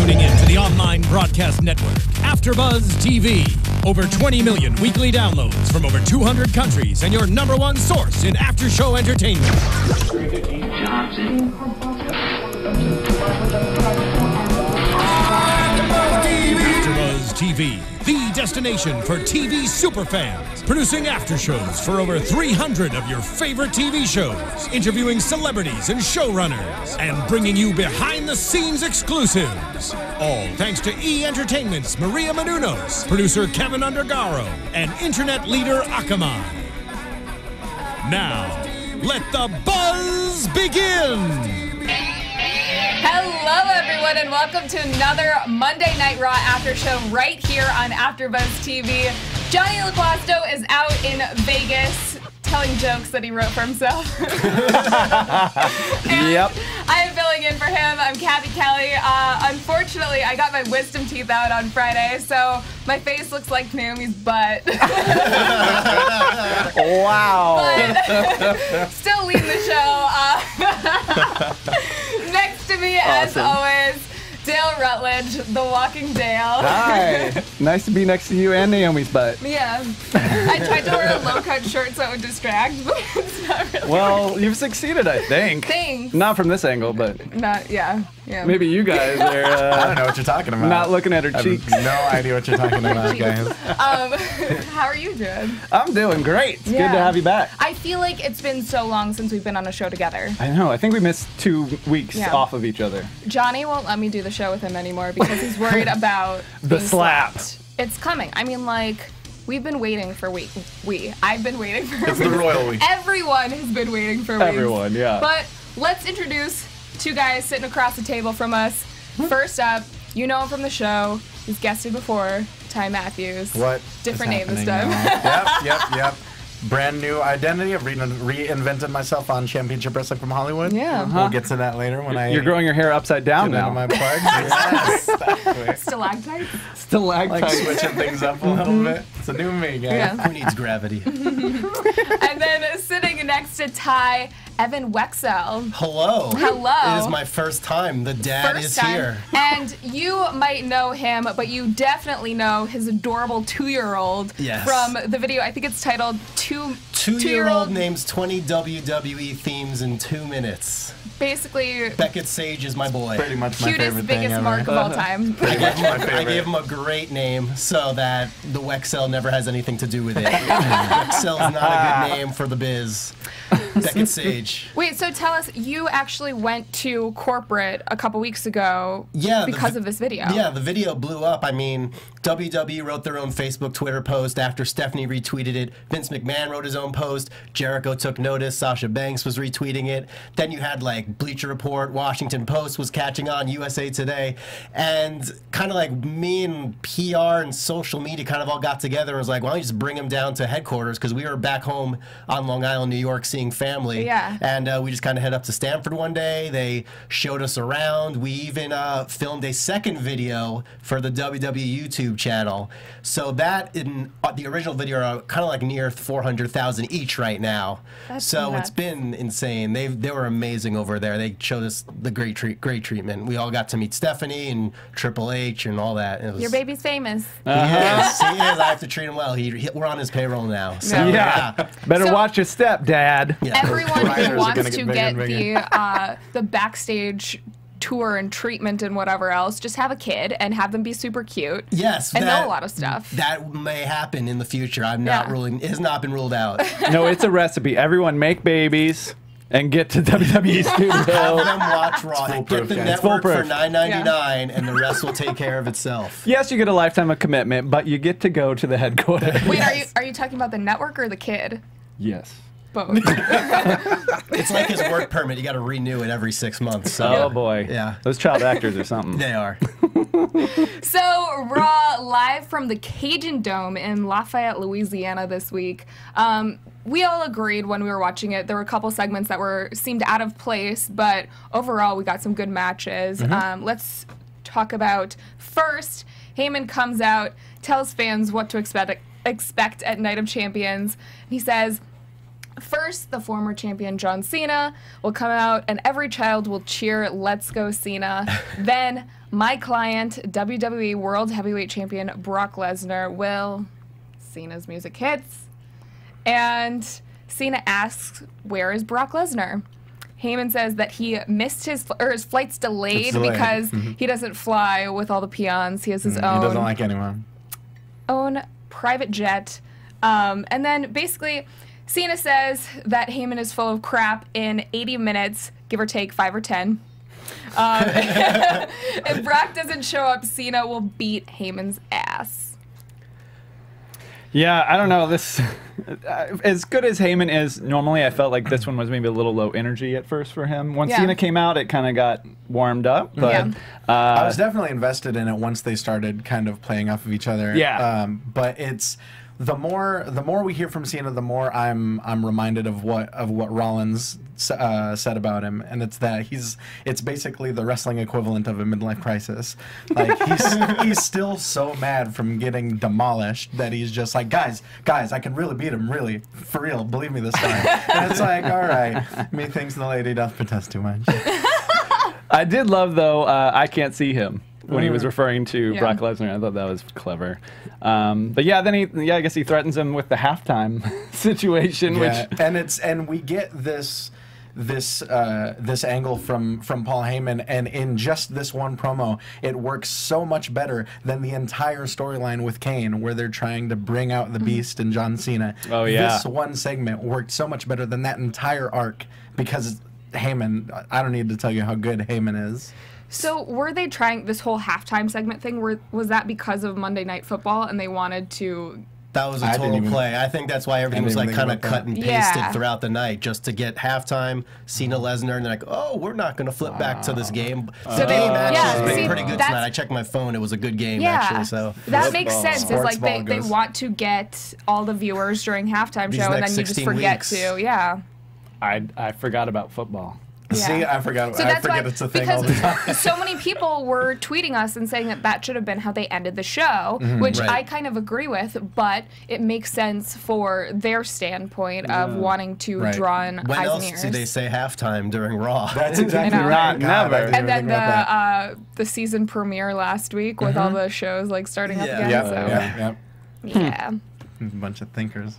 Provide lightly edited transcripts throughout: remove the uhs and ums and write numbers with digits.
tuning in to the online broadcast network, AFTERBUZZ TV. Over 20 million weekly downloads from over 200 countries and your #1 source in after-show entertainment. AFTERBUZZ TV, the destination for TV superfans. Producing aftershows for over 300 of your favorite TV shows. Interviewing celebrities and showrunners. And bringing you behind-the-scenes exclusives. All thanks to E! Entertainment's Maria Menounos, producer Kevin Undergaro, and internet leader Akamai. Now, let the buzz begin! Hello, everyone, and welcome to another Monday Night Raw after show right here on AFTERBUZZ TV. Johnny LaQuasto is out in Vegas telling jokes that he wrote for himself. Yep. I am filling in for him. I'm Cathy Kelley. Unfortunately, I got my wisdom teeth out on Friday, so my face looks like Naomi's butt. Wow. But still leading the show. Next to me, as always, Dale Rutledge, the walking Dale. Hi. Nice to be next to you and Naomi's butt. Yeah. I tried to wear a low-cut shirt so it would distract, but it's not really Well, you've succeeded, I think. Thanks. Not from this angle, but Not, yeah. maybe you guys are I don't know what you're talking about. not looking at her cheeks. I have no idea what you're talking about, guys. How are you doing? I'm doing great. It's good to have you back. I feel like it's been so long since we've been on a show together. I know. I think we missed 2 weeks Yeah. off of each other. Johnny won't let me do the show with him anymore because he's worried about The being slap. slapped. It's coming. I mean, like, we've been waiting for I've been waiting for It's the royal week. Everyone has been waiting for weeks. Everyone, yeah. But let's introduce 2 guys sitting across the table from us. First up, you know him from the show. He's guested before, Ty Matthews. What? Different is name this happening time. now? Yep. Brand new identity. I've reinvented myself on Championship Wrestling from Hollywood. Yeah. We'll get to that later when You're growing your hair upside down get now. into my plugs. Yes, exactly. Stalactites. Stalactite. Like switching things up a little bit. It's a new me, guys. Yeah. Who needs gravity? And then sitting next to Ty, Evan Wecksell. Hello. Hello. It is my first time. The dad First is time. here. And you might know him, but you definitely know his adorable 2-year-old Yes. from the video. I think it's titled Two-year-old names 20 WWE themes in 2 minutes. Basically, Beckett Sage is my boy. Pretty much my cutest, favorite thing biggest ever. mark of all time. I gave him a great name so that the Wecksell never has anything to do with it. Wecksell's not a good name for the biz. Beckett Sage. Wait, so tell us, you actually went to corporate a couple weeks ago because of this video. Yeah, the video blew up. I mean, WWE wrote their own Facebook, Twitter post after Stephanie retweeted it. Vince McMahon wrote his own post. Jericho took notice. Sasha Banks was retweeting it. Then you had like Bleacher Report, Washington Post was catching on, USA Today. And kind of like me and PR and social media kind of all got together and was like, why don't you just bring him down to headquarters? Because we were back home on Long Island, New York, seeing family. Yeah. And we just kind of head up to Stamford one day. They showed us around. We even filmed a second video for the WWE YouTube channel. So that in the original video are kind of like near 400,000 each right now. That's so nuts. it's been insane. They were amazing over there. They showed us the great treatment. We all got to meet Stephanie and Triple H and all that. It was, Your baby's famous. He is. I have to treat him well. We're on his payroll now. So, Yeah. Better So- watch your step, Dad. yeah. Everyone Riders who are wants gonna to get bigger get and the backstage tour and treatment and whatever else, just have a kid and have them be super cute. Yes, and know a lot of stuff. That may happen in the future. I'm not ruling. It has not been ruled out. No, it's a recipe. Everyone make babies and get to WWE Have Studios. them watch Raw. Get foolproof, the guys. network for Foolproof. $9.99, and the rest will take care of itself. Yes, you get a lifetime of commitment, but you get to go to the headquarters. Wait, are you talking about the network or the kid? Yes. Both. It's like his work permit. You got to renew it every 6 months. So. Oh boy. Yeah. Those child actors or something. They are. So, Raw live from the Cajun Dome in Lafayette, Louisiana this week. We all agreed when we were watching it. There were a couple segments that seemed out of place, but overall we got some good matches. Let's talk about first, Heyman comes out, tells fans what to expect at Night of Champions. He says, First, the former champion John Cena will come out and every child will cheer, "Let's go Cena." Then, my client, WWE World Heavyweight Champion Brock Lesnar will... Cena's music hits. And Cena asks, "Where is Brock Lesnar?" Heyman says that he missed his flight's delayed because he doesn't fly with all the peons. He has his own... He doesn't like anyone. Own private jet. And then, basically... Cena says that Heyman is full of crap in 80 minutes, give or take 5 or 10. If Brock doesn't show up, Cena will beat Heyman's ass. Yeah, I don't know. This, as good as Heyman is, normally I felt like this one was maybe a little low energy at first for him. Once Cena came out, it kind of got warmed up. But I was definitely invested in it once they started kind of playing off of each other. Yeah. But it's... The more we hear from Cena, the more I'm reminded of what Rollins said about him, and it's that it's basically the wrestling equivalent of a midlife crisis. Like he's still so mad from getting demolished that he's just like, guys, I can really beat him, really, for real, believe me this time. And it's like, all right, methinks the lady doth protest too much. I did love though, I can't see him. When he was referring to Brock Lesnar, I thought that was clever. But yeah, then I guess he threatens him with the halftime situation, and we get this angle from Paul Heyman, and in just this one promo, it works so much better than the entire storyline with Kane, where they're trying to bring out the Beast and John Cena. Oh yeah, this one segment worked so much better than that entire arc because Heyman. I don't need to tell you how good Heyman is. So were they trying this whole halftime segment thing? Was that because of Monday Night Football and they wanted to... That was a total play. I think that's why everything was like kind of cut and pasted throughout the night, just to get halftime, Cena, Lesnar, and they're like, oh, we're not going to flip back to this game. So the game actually has been pretty good tonight. I checked my phone. It was a good game, actually. So that makes sense. It's like they want to get all the viewers during halftime show, and then you just forget to. I forgot about football. See, I forgot. So I forget it's a thing all the time. So many people were tweeting us and saying that should have been how they ended the show, which I kind of agree with, but it makes sense for their standpoint of wanting to draw in when eyes else and ears. do they say halftime during Raw? That's exactly right. Never. And then the season premiere last week with all the shows like starting up again. Yeah. A bunch of thinkers.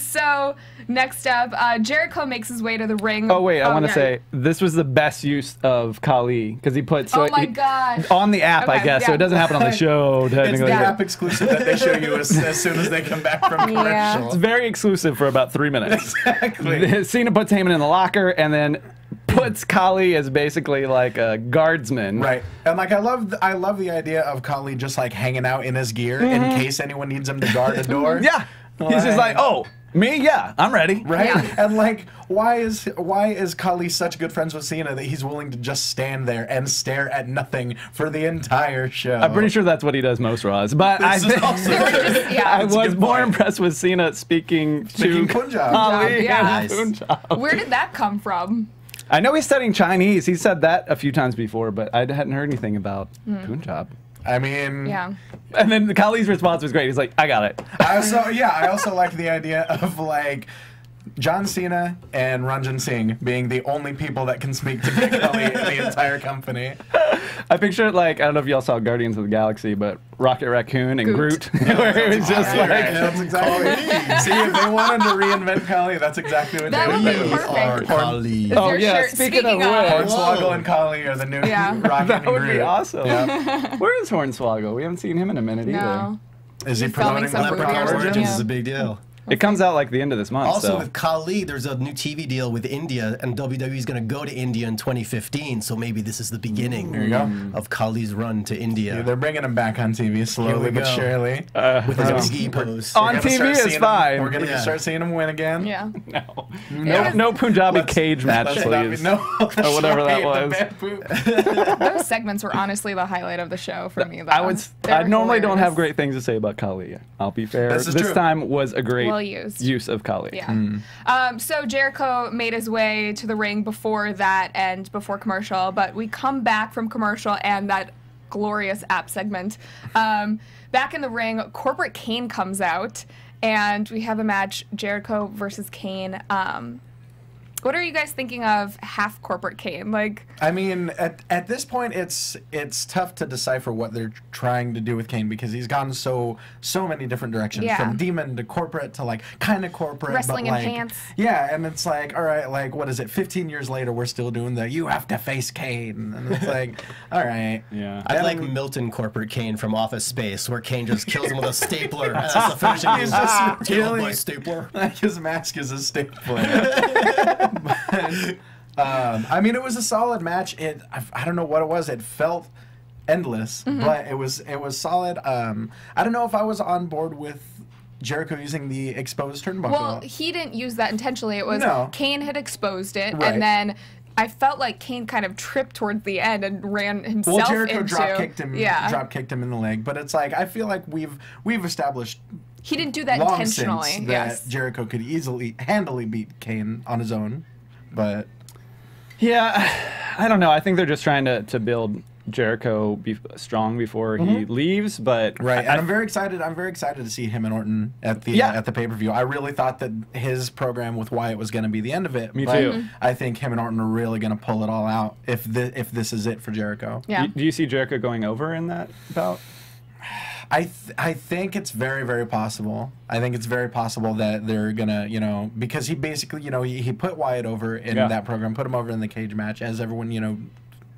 So next up, Jericho makes his way to the ring. Oh wait, I want to say this was the best use of Khali because he put God. on the app, I guess, so it doesn't happen on the show. It's the app exclusive that they show you as soon as they come back from commercial. It's very exclusive for about 3 minutes. Exactly. Cena puts Heyman in the locker and then puts Khali as basically like a guardsman. Right. And like I love the idea of Khali just like hanging out in his gear in case anyone needs him to guard a door. Yeah. He's just like, oh, me? Yeah, I'm ready. Right? Yeah. And like why is Khali such good friends with Cena that he's willing to just stand there and stare at nothing for the entire show? I'm pretty sure that's what he does most Raws. But I was more impressed with Cena speaking to Punjab. Khali. Punjab. Where did that come from? I know he's studying Chinese. He said that a few times before, but I hadn't heard anything about Punjab. I mean... Yeah. And then Khali's response was great. He's like, I got it. I also like the idea of, like, John Cena and Ranjan Singh being the only people that can speak to Khali in the entire company. I picture it like, I don't know if y'all saw Guardians of the Galaxy, but Rocket Raccoon and Groot, where it was just like... That's exactly. See, if they wanted to reinvent Khali, that's exactly what they would do. Perfect. Khali. Oh, yeah, speaking of which... Hornswoggle and Khali are the new Rocket and Groot. That would be awesome. Yeah. Where is Hornswoggle? We haven't seen him in a minute either. Is he promoting Leprechaun Origins? This is a big deal. It comes out like the end of this month. Also, with Khali, there's a new TV deal with India, and WWE's going to go to India in 2015, so maybe this is the beginning of Khali's run to India. Yeah, they're bringing him back on TV slowly but surely. With his Big E pose. On TV is fine. We're going to start seeing him win again. Yeah. No Punjabi cage match, please. No. Or whatever that was. Those segments were honestly the highlight of the show for me, though. I normally don't have great things to say about Khali. I'll be fair. This time was a great use of Khali. Yeah. So Jericho made his way to the ring before that and before commercial, but we come back from commercial and that glorious app segment. Back in the ring, Corporate Kane comes out and we have a match, Jericho versus Kane. What are you guys thinking of half corporate Kane? Like, I mean, at this point, it's tough to decipher what they're trying to do with Kane because he's gone so many different directions, from demon to corporate to like kind of corporate, wrestling but, like, in pants. Yeah, and it's like, all right, like what is it? 15 years later, we're still doing the you have to face Kane, and it's like, all right. Yeah, I like Milton corporate Kane from Office Space, where Kane just kills him with a stapler. That's the finishing move. Just killed by stapler. His mask is a stapler. But, I mean, it was a solid match. I don't know what it was. It felt endless, but it was solid. I don't know if I was on board with Jericho using the exposed turnbuckle. Well, he didn't use that intentionally. It was Kane had exposed it, Right. and then I felt like Kane kind of tripped towards the end and ran himself well, Jericho into. drop kicked him. Yeah. Drop kicked him in the leg. But it's like I feel like we've established. He didn't do that long intentionally. Since Yes. that Jericho could handily beat Kane on his own, but yeah, I don't know. I think they're just trying to build Jericho strong before he leaves. But right, and I'm very excited. I'm very excited to see him and Orton at the pay-per-view. I really thought that his program with Wyatt was going to be the end of it. Me but too. I think him and Orton are really going to pull it all out if this is it for Jericho. Yeah. Do you see Jericho going over in that bout? I think it's very, very possible. I think it's very possible that they're gonna, because he basically, he put Wyatt over in that program, put him over in the cage match, as everyone,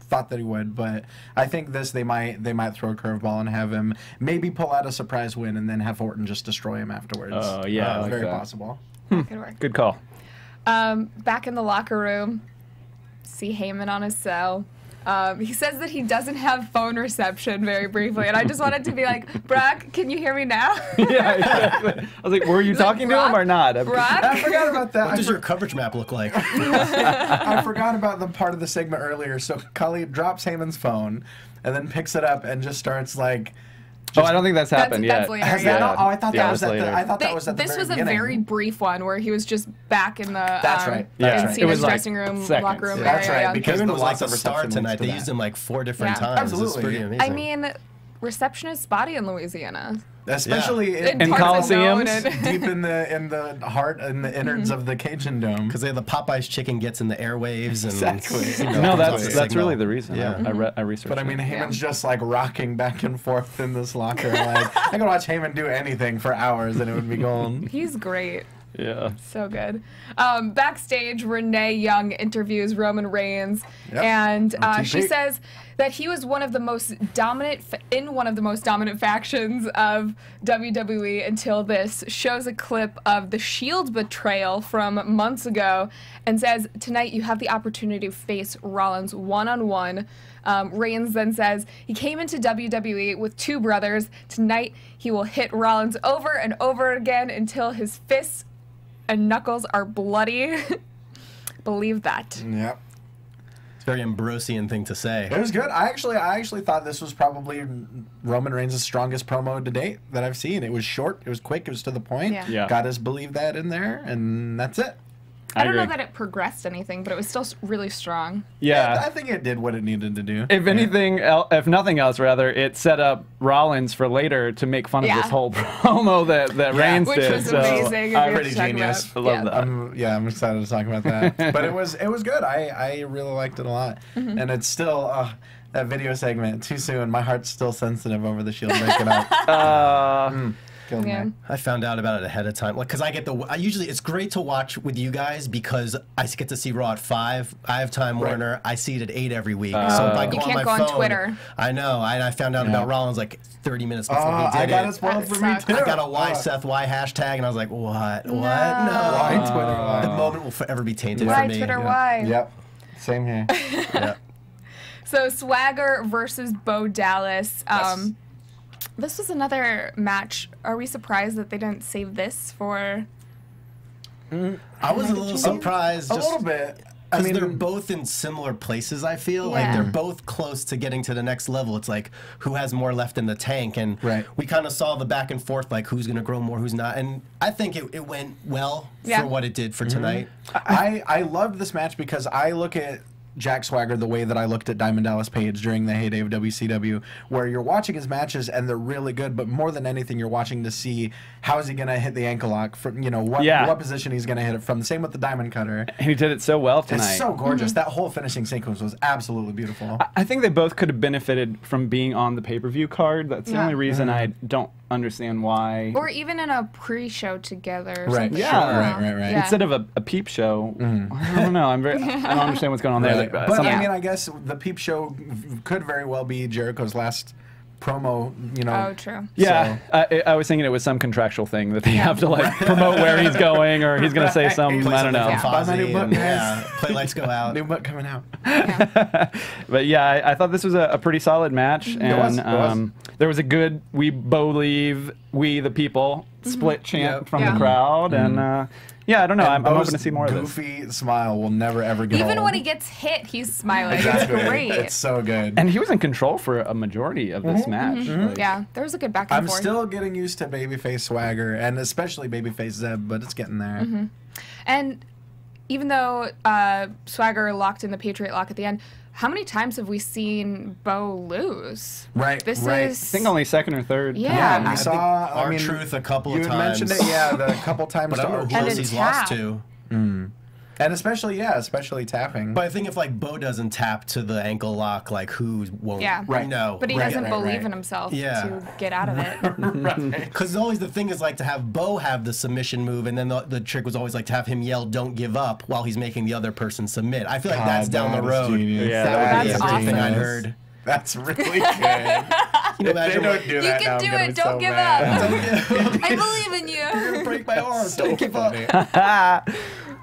thought that he would. But I think they might throw a curveball and have him maybe pull out a surprise win and then have Orton just destroy him afterwards. Oh yeah, it's like very that. possible. Good work. Good call. Back in the locker room, see Heyman on his cell. He says that he doesn't have phone reception very briefly, and I just wanted to be like, Brock, can you hear me now? Yeah, exactly. I was like, were you talking to him or not? Brock? I forgot about that. What does your coverage map look like? I forgot about the part of the segment earlier. So Cully drops Heyman's phone and then picks it up and just starts like. Oh, I don't think that's happened yet. That's later. Has that not? Oh, I thought Yeah, that was at later. the. I thought that was at the This very was a beginning. very brief one where he was just back in the That's right. Yeah. in It Cena's was like dressing room, seconds. locker room Yeah. area. That's right, yeah. because Kevin the was like loss the of star reception tonight. leads to They that. used him like 4 different Yeah. times. Absolutely. It's pretty amazing. I mean, receptionist body in Louisiana. Especially In In parts unknown Coliseums? and- deep in the heart and the innards of the Cajun Dome. because the Popeyes chicken gets in the airwaves and Exactly. No, comes off the that's signal. really the reason. Yeah. I researched. But I it. mean, Heyman's just like rocking back and forth in this locker. Like I could watch Heyman do anything for hours and it would be gold. He's great. yeah. So good. Backstage, Renee Young interviews Roman Reigns, Yep. and On she TV. says that he was one of the most dominant factions of WWE until this. Shows a clip of the Shield betrayal from months ago, and says tonight you have the opportunity to face Rollins one-on-one. Reigns then says he came into WWE with 2 brothers. Tonight he will hit Rollins over and over again until his fists and knuckles are bloody. Believe that. Yep. It's a very Ambrosian thing to say. It was good. I actually thought this was probably Roman Reigns' strongest promo to date that I've seen. It was short, it was quick, it was to the point. Yeah. Yeah. Got us believe that in there, and that's it. I don't know agree. that it progressed anything, but it was still really strong. Yeah. I think it did what it needed to do. If anything, if nothing else, rather, it set up Rollins for later to make fun of Yeah. this whole promo that Reigns Which did. was so amazing. I'm pretty genius. I love that. I'm excited to talk about that. But it was good. I really liked it a lot. And it's still that video segment too soon. My heart's still sensitive over the Shield breaking up. Killed Yeah. me. I found out about it ahead of time, like because I usually it's great to watch with you guys because I get to see Raw at 5. I have Time Warner. I see it at 8 every week. So if I go You on can't my go on phone, Twitter. I know. I found out about Rollins like 30 minutes before he I did got it. it spoiled That for me sucks. too. I got a why Seth why hashtag and I was like, what? No. Why Twitter? Why? The moment will forever be tainted Why for me. Twitter? Why? Yep. Same here. Yeah. So Swagger versus Bo Dallas. Yes. This was another match. Are we surprised that they didn't save this for? I was a little surprised. A just little bit. I mean, they're both in similar places, I feel. Like, Yeah. they're both close to getting to the next level. It's like, who has more left in the tank? And Right. we kind of saw the back and forth, like, who's going to grow more, who's not. And I think it went well Yeah. for what it did for tonight. I loved this match because I look at Jack Swagger the way that I looked at Diamond Dallas Page during the heyday of WCW, where you're watching his matches and they're really good, but more than anything, you're watching to see how is he going to hit the ankle lock, from, you know, what position he's going to hit it from. The same with the Diamond Cutter. And he did it so well tonight. It's so gorgeous. That whole finishing sequence was absolutely beautiful. I think they both could have benefited from being on the pay-per-view card. That's the only reason I don't understand why. Or even in a pre-show together. Or right. something. Yeah. Right. Yeah. Instead of a peep show, I don't know. I don't understand what's going on there. Right. But I mean, I guess the peep show could very well be Jericho's last promo, you know. Oh, true. Yeah, so. I was thinking it was some contractual thing that they have to like promote where he's going, or he's going to say some, I don't know. Buy my new book, play lights go out. New book coming out. But yeah, I thought this was a pretty solid match, and it was. there was a good "We believe, we the people" split chant from the crowd, and yeah, I don't know. I'm hoping to see more of this. Goofy smile will never ever get old. Even when he gets hit, he's smiling. Exactly. It's great. It's so good. And he was in control for a majority of this match. Like, yeah, there was a good back and forth. I'm still getting used to babyface Swagger, and especially babyface Zeb, but it's getting there. And even though Swagger locked in the Patriot Lock at the end, how many times have we seen Bo lose? Right, This right. is... I think only second or third. Yeah. We saw R-Truth a couple of times. You had mentioned it, yeah, the couple times. But I don't know who else he's lost to. And especially tapping. But I think if like Bo doesn't tap to the ankle lock, like who won't? Yeah. No. But he doesn't believe in himself to get out of it. Because always the thing is like to have Bo have the submission move, and then the trick was always like to have him yell "Don't give up" while he's making the other person submit. I feel like that's down the road. Yeah, that would be that's everything awesome. I'd heard. That's really good. You imagine don't do You that can now, do I'm gonna it. be Don't so give mad. up. I believe in you. break my arm. Don't give up.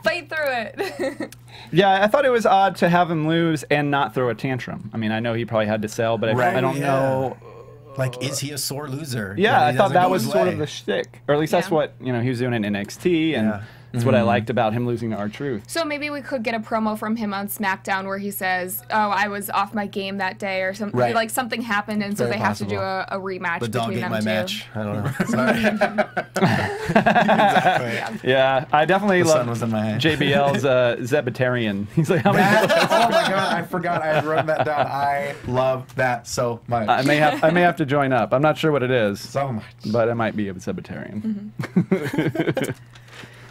Fight through it. Yeah, I thought it was odd to have him lose and not throw a tantrum. I mean, I know he probably had to sell, but I don't know. Like, is he a sore loser? Yeah, I thought that was his sort way. of the shtick, or at least that's what he was doing in NXT, and that's what I liked about him losing to R-Truth. So maybe we could get a promo from him on SmackDown where he says, "Oh, I was off my game that day," or something. Right. Like something happened, and so Very they have to do possible. a rematch The dog between ate them my two. match. I don't know. Sorry. Exactly. Yeah, I definitely The sun love was in my head. JBL's Zebitarian. He's like, how many? Oh my god, I forgot I had written that down. I love that so much. I may have to join up. I'm not sure what it is, so much. but I might be a Zebitarian.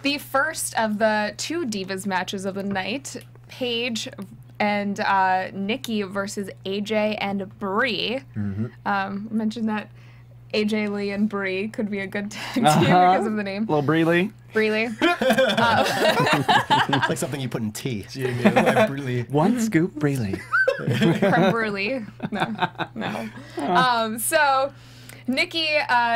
The first of the two Divas matches of the night, Paige and Nikki versus AJ and Brie. Mentioned that AJ Lee and Brie could be a good tag team because of the name. Little Brie Lee. Brie Lee. Like something you put in tea. Like really. One scoop Brie Lee. Creme brulee. No. So Nikki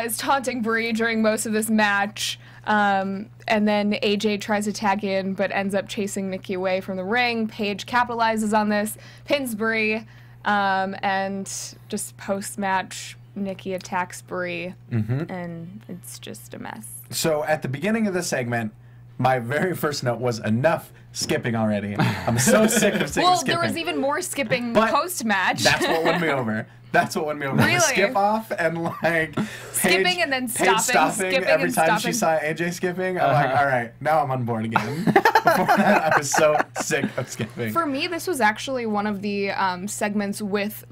is taunting Brie during most of this match. And then AJ tries to tag in, but ends up chasing Nikki away from the ring. Paige capitalizes on this, pins Brie, and just post-match, Nikki attacks Brie, and it's just a mess. So at the beginning of the segment, my very first note was enough skipping already. I'm so sick of skipping. Well, there was even more skipping But post-match. That's what won me over. That's what won me over. Really? The skip off and like Skipping Paige, and then Paige stopping, skipping every and time she stopping. saw AJ skipping. I'm like, all right, now I'm on board again. Before that, I was so sick of skipping. For me, this was actually one of the segments with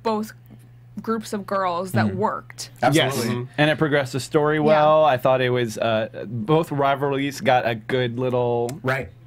both groups of girls that worked. Absolutely. Yes, and it progressed the story well. I thought it was both rivalries got a good little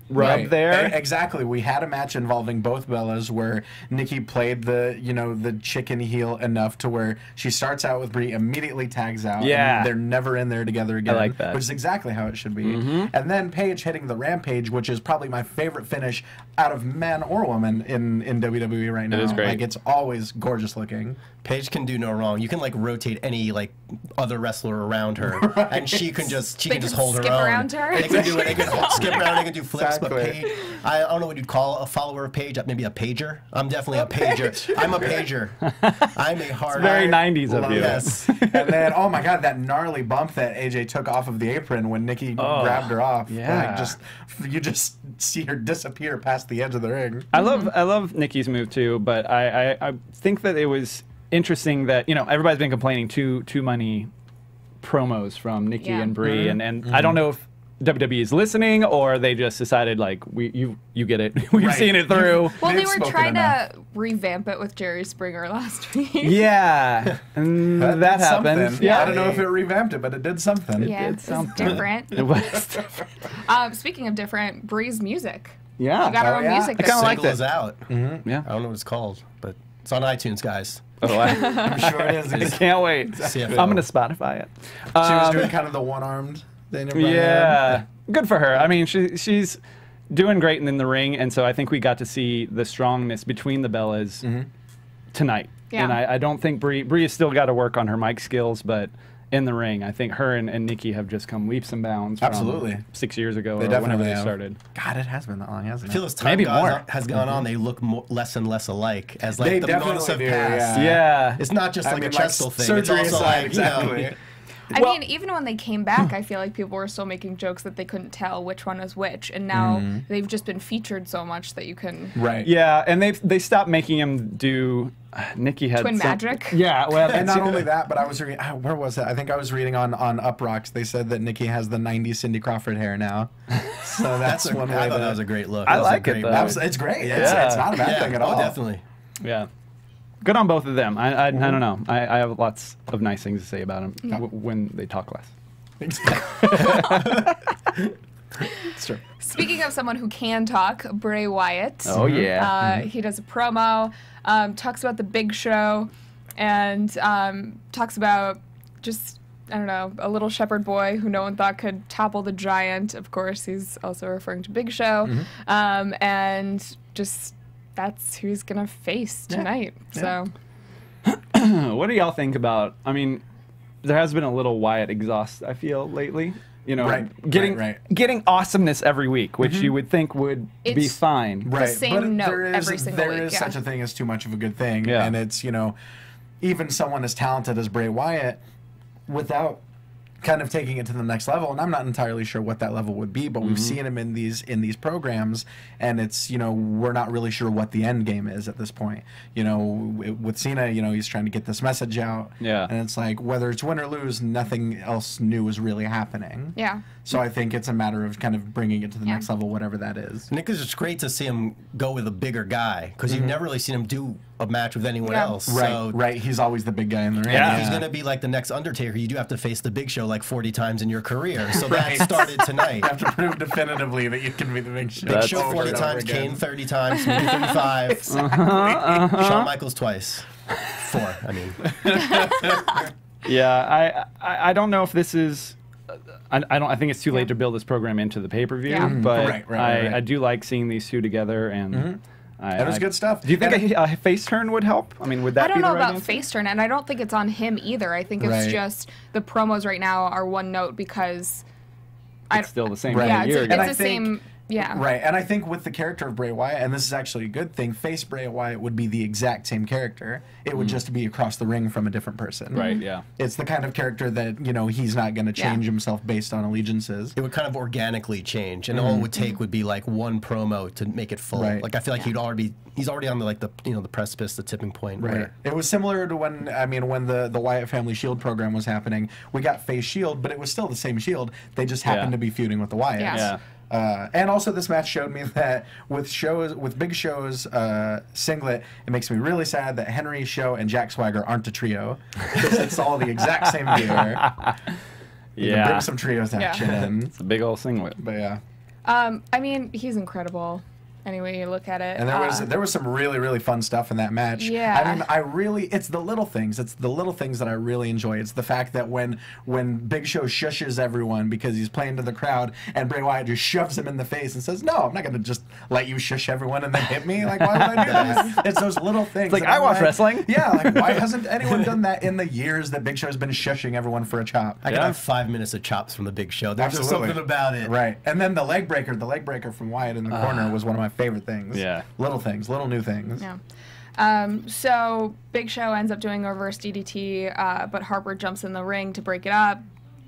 rub there. Exactly. We had a match involving both Bellas where Nikki played the chicken heel enough to where she starts out with Brie, immediately tags out. Yeah. And they're never in there together again. I like that. Which is exactly how it should be. And then Paige hitting the Rampage, which is probably my favorite finish out of man or woman in WWE right now. It is great. Like, it's always gorgeous looking. Paige can do no wrong. You can like rotate any like other wrestler around her, and she can just hold her own. Skip around her? They can do it. They can skip around. They can do flips. Exactly. But Paige, I don't know what you'd call a follower of Paige. Maybe a pager. I'm definitely a pager. I'm a pager. I'm a hard. It's very 90s of you. Yes. And then, oh my God, that gnarly bump that AJ took off of the apron when Nikki grabbed her off. Yeah. Like, you just see her disappear past the edge of the ring. I love Nikki's move too, but I think that it was interesting that everybody's been complaining too many promos from Nikki and Brie, and I don't know if WWE is listening, or they just decided like you get it. We've Right. seen it through. Well, they They've were spoken trying enough. to revamp it with Jerry Springer last week. Yeah, and that did happened. something. Yeah, I don't know if it revamped it, but it did something. Yeah, did it's something. different. It was. Speaking of different, Bree's music. Yeah. We got our Oh, own yeah. music. I kinda this liked week. it. Is out. Yeah. I don't know what it's called, but it's on iTunes, guys. Oh, I I'm sure it is. I can't wait. CFO. I'm gonna Spotify it. She was doing kind of the one-armed thing. in her head. Yeah, good for her. I mean, she's doing great in the ring, and so I think we got to see the strongness between the Bellas tonight. Yeah. And I don't think Bree has still got to work on her mic skills, but in the ring, I think her and Nikki have just come leaps and bounds from Absolutely. 6 years ago They or definitely whenever they have. started. God, it has been that long, hasn't I feel it? as time Maybe more. has gone on, they look less and less alike as like They the definitely months have do, passed. yeah. Yeah. It's not just I like mean, a Chestel thing. It's surgery also aside, like, exactly. you know, I mean, even when they came back, I feel like people were still making jokes that they couldn't tell which one was which, and now they've just been featured so much that you can. Right. Yeah, and they stopped making him do. Nikki had Twin some- magic? Yeah, well, And not only that, but I was reading, where was it? I think I was reading on Up Rocks. They said that Nikki has the 90s Cindy Crawford hair now. So that's one way I thought that that was a great look. I That was a like it, great though. look. It's great. Yeah. It's not a bad Yeah, thing at oh, all. definitely. Yeah. Good on both of them. I don't know. I have lots of nice things to say about them when they talk less. It's true. Speaking of someone who can talk, Bray Wyatt. Oh, yeah. He does a promo, talks about the Big Show, and talks about just, I don't know, a little shepherd boy who no one thought could topple the giant. Of course, he's also referring to Big Show. And just that's who he's going to face tonight. So, What do y'all think about? I mean, there has been a little Wyatt exhaust, I feel, lately. You know, Right, getting right. getting awesomeness every week, which you would think would be It's- fine. Right. same but note there is, every single there week, is yeah. such a thing as too much of a good thing. Yeah. And it's, even someone as talented as Bray Wyatt, without kind of taking it to the next level, and I'm not entirely sure what that level would be, but we've seen him in these programs, and it's, we're not really sure what the end game is at this point. With Cena, he's trying to get this message out, Yeah. and it's like, whether it's win or lose, nothing else new is really happening. yeah. So I think it's a matter of kind of bringing it to the Yeah. next level, whatever that is. Nick, it's just great to see him go with a bigger guy because you've never really seen him do a match with anyone Yeah. else. Right, So, right. He's always the big guy in the ring. Yeah. If he's going to be like the next Undertaker, you do have to face the Big Show like 40 times in your career. So Right. that started tonight. You have to prove definitively that you can be the Big Show. Big That's Show over 40 and over times, again. Kane 30 times, maybe 35. Shawn Michaels twice. 4, I mean. Yeah, I don't know if this is. I think it's too late to build this program into the pay-per-view, Yeah. but Right. I do like seeing these two together, and That was good stuff. Do you think a face turn would help? I mean, would that I be don't the know right about answer? face turn, and I don't think it's on him either. I think it's Right. just the promos right now are one note because It's still the same Right. thing yeah, a year it's ago. And the I think- same. Yeah. Right, and I think with the character of Bray Wyatt, and this is actually a good thing, face Bray Wyatt would be the exact same character. It would just be across the ring from a different person. Right, yeah. It's the kind of character that, he's not going to change Yeah. himself based on allegiances. It would kind of organically change, and all it would take would be like one promo to make it full. Right. Like I feel like he's already on the precipice, the tipping point. Right. Where, It was similar to when the Wyatt Family Shield program was happening. We got face Shield, but it was still the same Shield. They just happened Yeah. to be feuding with the Wyatts. Yeah. And also, this match showed me that with Big Show's singlet, it makes me really sad that Henry, Show, and Jack Swagger aren't a trio. Because it's all the exact same gear. You can bring some trios action in. It's a big old singlet. But yeah. I mean, he's incredible. Any way you look at it. And there was some really, really fun stuff in that match. Yeah. I mean, it's the little things. It's the little things that I really enjoy. It's the fact that when Big Show shushes everyone because he's playing to the crowd, and Bray Wyatt just shoves him in the face and says, "No, I'm not going to just let you shush everyone and then hit me. Like, why would I do that?" It's those little things. Like, And I I'm watch wrestling. Yeah, like, why hasn't anyone done that in the years that Big Show's been shushing everyone for a chop? I could Yeah. have 5 minutes of chops from the Big Show. There's just Absolutely. something about it. Right. And then the leg breaker from Wyatt in the corner was one of my favorite things. Yeah. Little things, little new things. Yeah. So Big Show ends up doing a reverse DDT, but Harper jumps in the ring to break it up.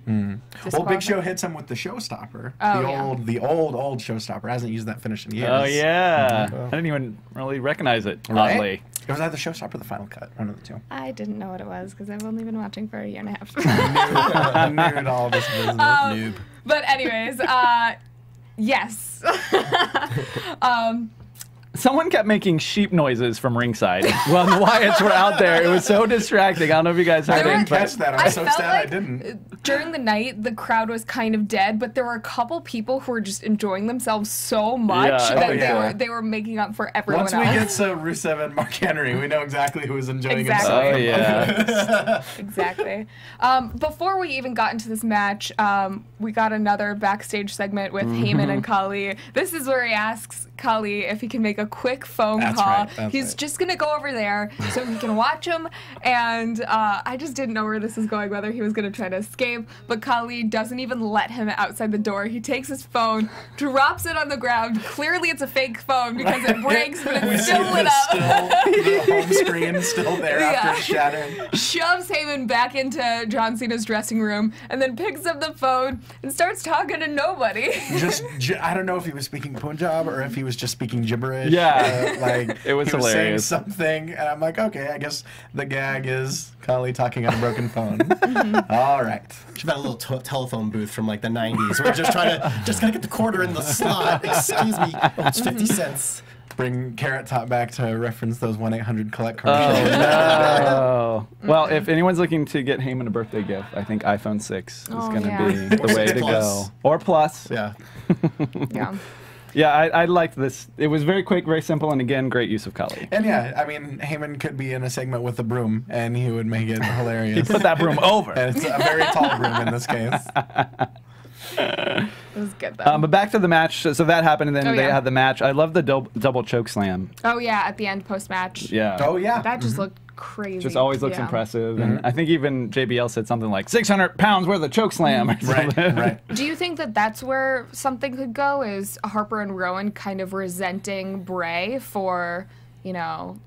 Well, Big Show hits him with the showstopper. Oh, The old showstopper. Hasn't used that finish in years. Oh yeah, I didn't even really recognize it. Right? Oddly. It was either Showstopper or the Final Cut, one of the two. I didn't know what it was because I've only been watching for a year and a half. I'm new to all this business. Noob. But anyways, yes. Someone kept making sheep noises from ringside when the Wyatts were out there. It was so distracting. I don't know if you guys heard I didn't it. catch that. I'm so felt sad I didn't. During the night, the crowd was kind of dead, but there were a couple people who were just enjoying themselves so much Yeah. that Oh, yeah. they were making up for everyone Once else. we get to Rusev and Mark Henry, we know exactly who's enjoying Exactly. Oh, himself. yeah. Exactly. Before we even got into this match, we got another backstage segment with Heyman and Khali. This is where he asks Khali if he can make a quick phone That's call. right, that's He's right. just going to go over there so he can watch him. And I just didn't know where this was going, whether he was going to try to escape. But Khali doesn't even let him outside the door. He takes his phone, drops it on the ground. Clearly it's a fake phone because it breaks, but We it's see still lit up. the home screen still there after it's shattered. Shoves Heyman back into John Cena's dressing room and then picks up the phone and starts talking to nobody. I don't know if he was speaking Punjab or if he was just speaking gibberish. Yeah. Like It was he was saying hilarious. something, and I'm like, okay, I guess the gag is Khali talking on a broken phone. All right. Should have had a little telephone booth from like the 90s. We're just trying to gotta get the quarter in the slot. Excuse me. Oh, it's 50 cents. Bring Carrot Top back to reference those 1-800-COLLECT Oh, commercials. no. Well, if anyone's looking to get Heyman a birthday gift, I think iPhone 6 is Oh, going to yeah. be the way to Plus. go. Or Plus. Yeah. Yeah. Yeah, I liked this. It was very quick, very simple, and again, great use of Khali. And yeah, I mean, Heyman could be in a segment with a broom, and he would make it hilarious. He put that broom over. And it's a very tall broom in this case. It was good though. But back to the match. So that happened, and then Oh, they yeah. had the match. I love the double choke slam. Oh yeah, at the end post match. Yeah. Oh, yeah. That just looked crazy. Just always looks Yeah. impressive. And I think even JBL said something like 600 pounds worth of choke slam or Right, something. right. Do you think that that's where something could go? Is Harper and Rowan kind of resenting Bray for, you know,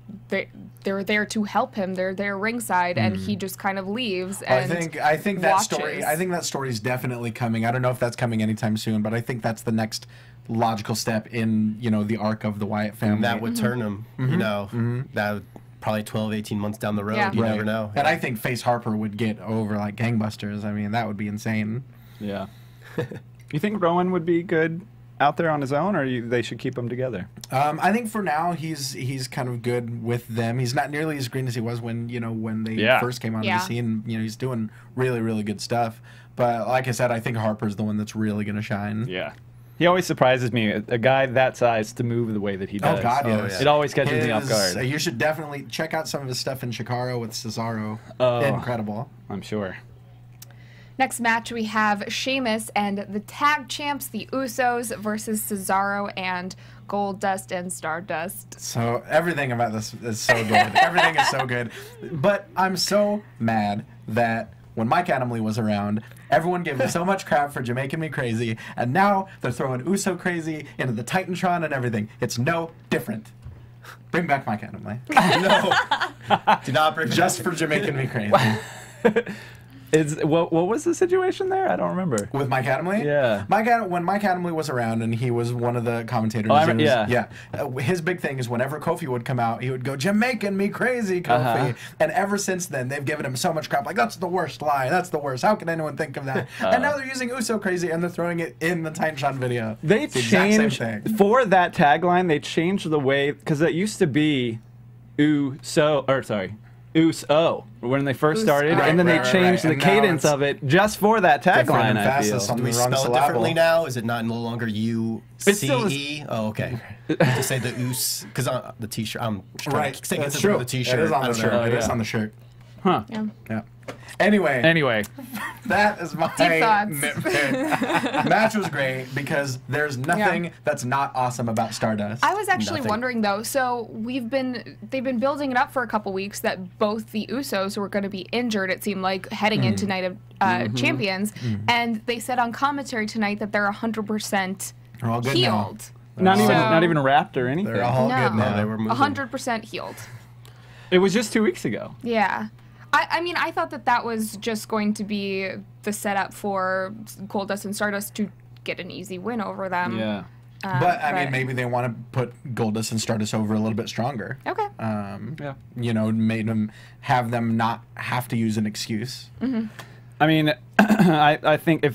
they're there to help him. They're there ringside, and he just kind of leaves. And I think that watches. story. I think that story is definitely coming. I don't know if that's coming anytime soon, but I think that's the next logical step in the arc of the Wyatt family. And that would turn him, you know, that would probably 12, 18 months down the road. Yeah. You Right. never know. And I think Face Harper would get over like gangbusters. I mean, that would be insane. Yeah. You think Rowan would be good out there on his own, or they should keep him together? I think for now he's kind of good with them. He's not nearly as green as he was when they Yeah. first came onto Yeah. the scene. He's doing really, really good stuff. But like I said, I think Harper's the one that's really going to shine. Yeah. He always surprises me, a guy that size to move the way that he does. Oh God, Oh, yes. yeah. It always catches me off guard. You should definitely check out some of his stuff in Chikara with Cesaro. Oh. Incredible. I'm sure. Next match, we have Sheamus and the tag champs, the Usos, versus Cesaro and Goldust and Stardust. So everything about this is so good. Everything is so good. But I'm so mad that when Mike Adamle was around, everyone gave him so much crap for Jamaican Me Crazy, and now they're throwing Uso Crazy into the Titantron and everything. It's no different. Bring back Mike Adamle. No. Do not bring Just for Jamaican Me Crazy. What was the situation there? I don't remember. With Mike Adamle? Yeah. When Mike Adamle was around and he was one of the commentators. Oh, it was- yeah. His big thing is whenever Kofi would come out, he would go, Jamaican Me Crazy, Kofi. Uh-huh. And ever since then, they've given him so much crap. Like, that's the worst line. That's the worst. How can anyone think of that? And now they're using Uso Crazy and they're throwing it in the Titantron video. They It's the exact same changed, thing. for that tagline, they changed the way, because it used to be Uso when they first started, Right, and then right, they changed right. the And now cadence it's of it just for that different tagline, and I fastest feel. on Do we the wrong spell it syllable. differently now? Is it not no longer still is- U-C-E? Oh, okay. To say the oos, because on the T-shirt, I'm trying Right. to say That's it's true. the T-shirt. It is on I the don't shirt. know. It is yeah. on the shirt. Huh. Yeah. Yeah. Anyway, that is my Deep thoughts. nitpick. Match was great because there's nothing that's not awesome about Stardust. I was actually Nothing. wondering though. So they've been building it up for a couple weeks that both the Usos were going to be injured. It seemed like heading into Night of Champions, and they said on commentary tonight that they're 100% They're all good now. healed. Not even wrapped or anything. They're all good now. No, they were moving. 100% healed. It was just 2 weeks ago. Yeah. I mean, I thought that was just going to be the setup for Goldust and Stardust to get an easy win over them. Yeah. But I mean, maybe they want to put Goldust and Stardust over a little bit stronger. Okay. you know, made them have them not have to use an excuse. I mean, I think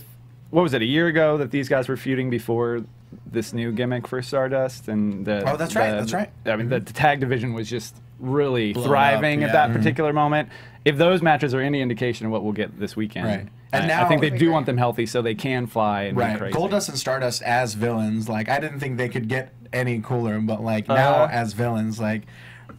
what was it, a year ago that these guys were feuding before this new gimmick for Stardust, and that's right. I mean, the tag division was just really Blown thriving up, at that particular moment. If those matches are any indication of what we'll get this weekend, Right. And I now think they do want them healthy so they can fly and be crazy. Goldust and Stardust as villains, like, I didn't think they could get any cooler, but like now as villains, like,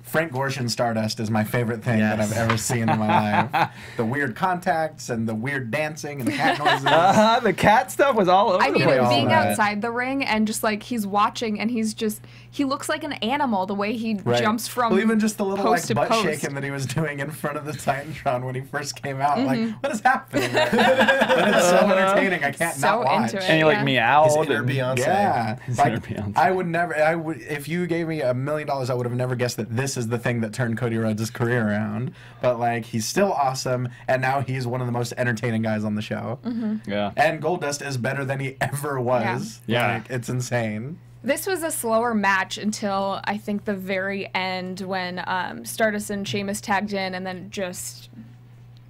Frank Gorshin Stardust is my favorite thing that I've ever seen in my life. The weird contacts and the weird dancing and the cat noises. The cat stuff was all over I the mean, place. being outside the ring and just like he's watching and he looks like an animal the way he jumps from well, even just the little post like to butt post. shaking that he was doing in front of the Titantron when he first came out. Like, what is happening? But it's so entertaining. I can't So not watch. into it. And he like meowed. His inner and- Beyonce. Yeah, His like, inner Beyonce. I would never. If you gave me $1 million, I would have never guessed that this is the thing that turned Cody Rhodes' career around. But like, he's still awesome, and now he's one of the most entertaining guys on the show. Yeah. And Goldust is better than he ever was. Yeah. Like, it's insane. This was a slower match until I think the very end when Stardust and Sheamus tagged in and then just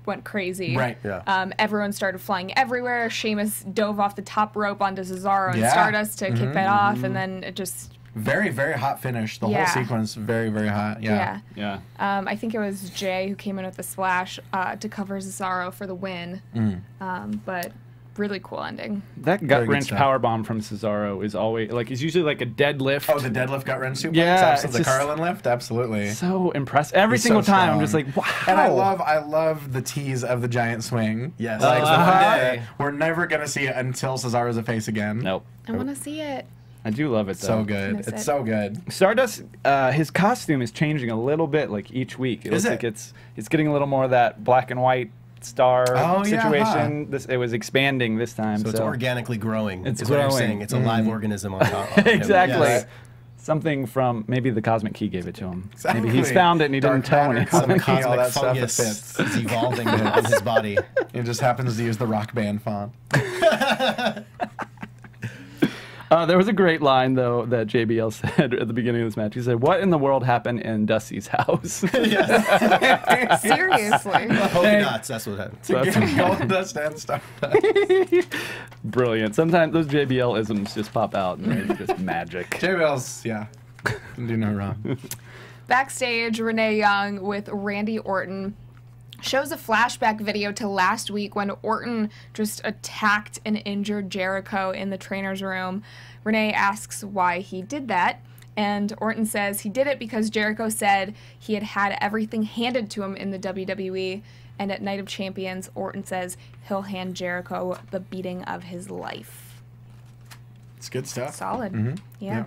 went crazy. Right. Yeah. Everyone started flying everywhere. Sheamus dove off the top rope onto Cesaro and Yeah. Stardust to kick that off, and then it just... Very, very hot finish. The whole sequence, very, very hot. Yeah. Yeah. I think it was Jay who came in with the splash to cover Cesaro for the win. But really cool ending. That Very gut good wrench stuff. powerbomb from Cesaro is always like, it's usually like a deadlift. Oh, the deadlift gut wrench suplex? Yeah, Absolutely. it's The just- Carlin lift? Absolutely. So impressive. Every He's single so time, I'm strong. just like, wow. And I love the tease of the giant swing. Yes. Like, the Uh-huh. fact that we're never going to see it until Cesaro's a face again. Nope. I want to see it. I do love it though. So good. Miss It's it. so good. Stardust, his costume is changing a little bit, like each week. It Is looks it? like it's getting a little more of that black and white star Oh, yeah, situation. It was expanding this time. So it's organically growing. It's is what you're growing. saying. It's a live organism on top. of him. Exactly. Yes. Something from maybe the Cosmic Key gave it to him. Exactly. Maybe he's found it and he Dark didn't tell matter, anyone. cosmic key, all Cosmic that stuff, it fungus fits. is evolving on his body. It just happens to use the Rock Band font. There was a great line, though, that JBL said at the beginning of this match. He said, "What in the world happened in Dusty's house?" Seriously. Polka dots, that's what happened. Goldust and Stardust. Brilliant. Sometimes those JBL-isms just pop out, and they're just magic. JBL's, yeah. Can do no wrong. Backstage, Renee Young with Randy Orton shows a flashback video to last week when Orton just attacked and injured Jericho in the trainer's room. Renee asks why he did that, and Orton says he did it because Jericho said he had everything handed to him in the WWE, and at Night of Champions, Orton says he'll hand Jericho the beating of his life. It's good stuff. Solid. Yeah.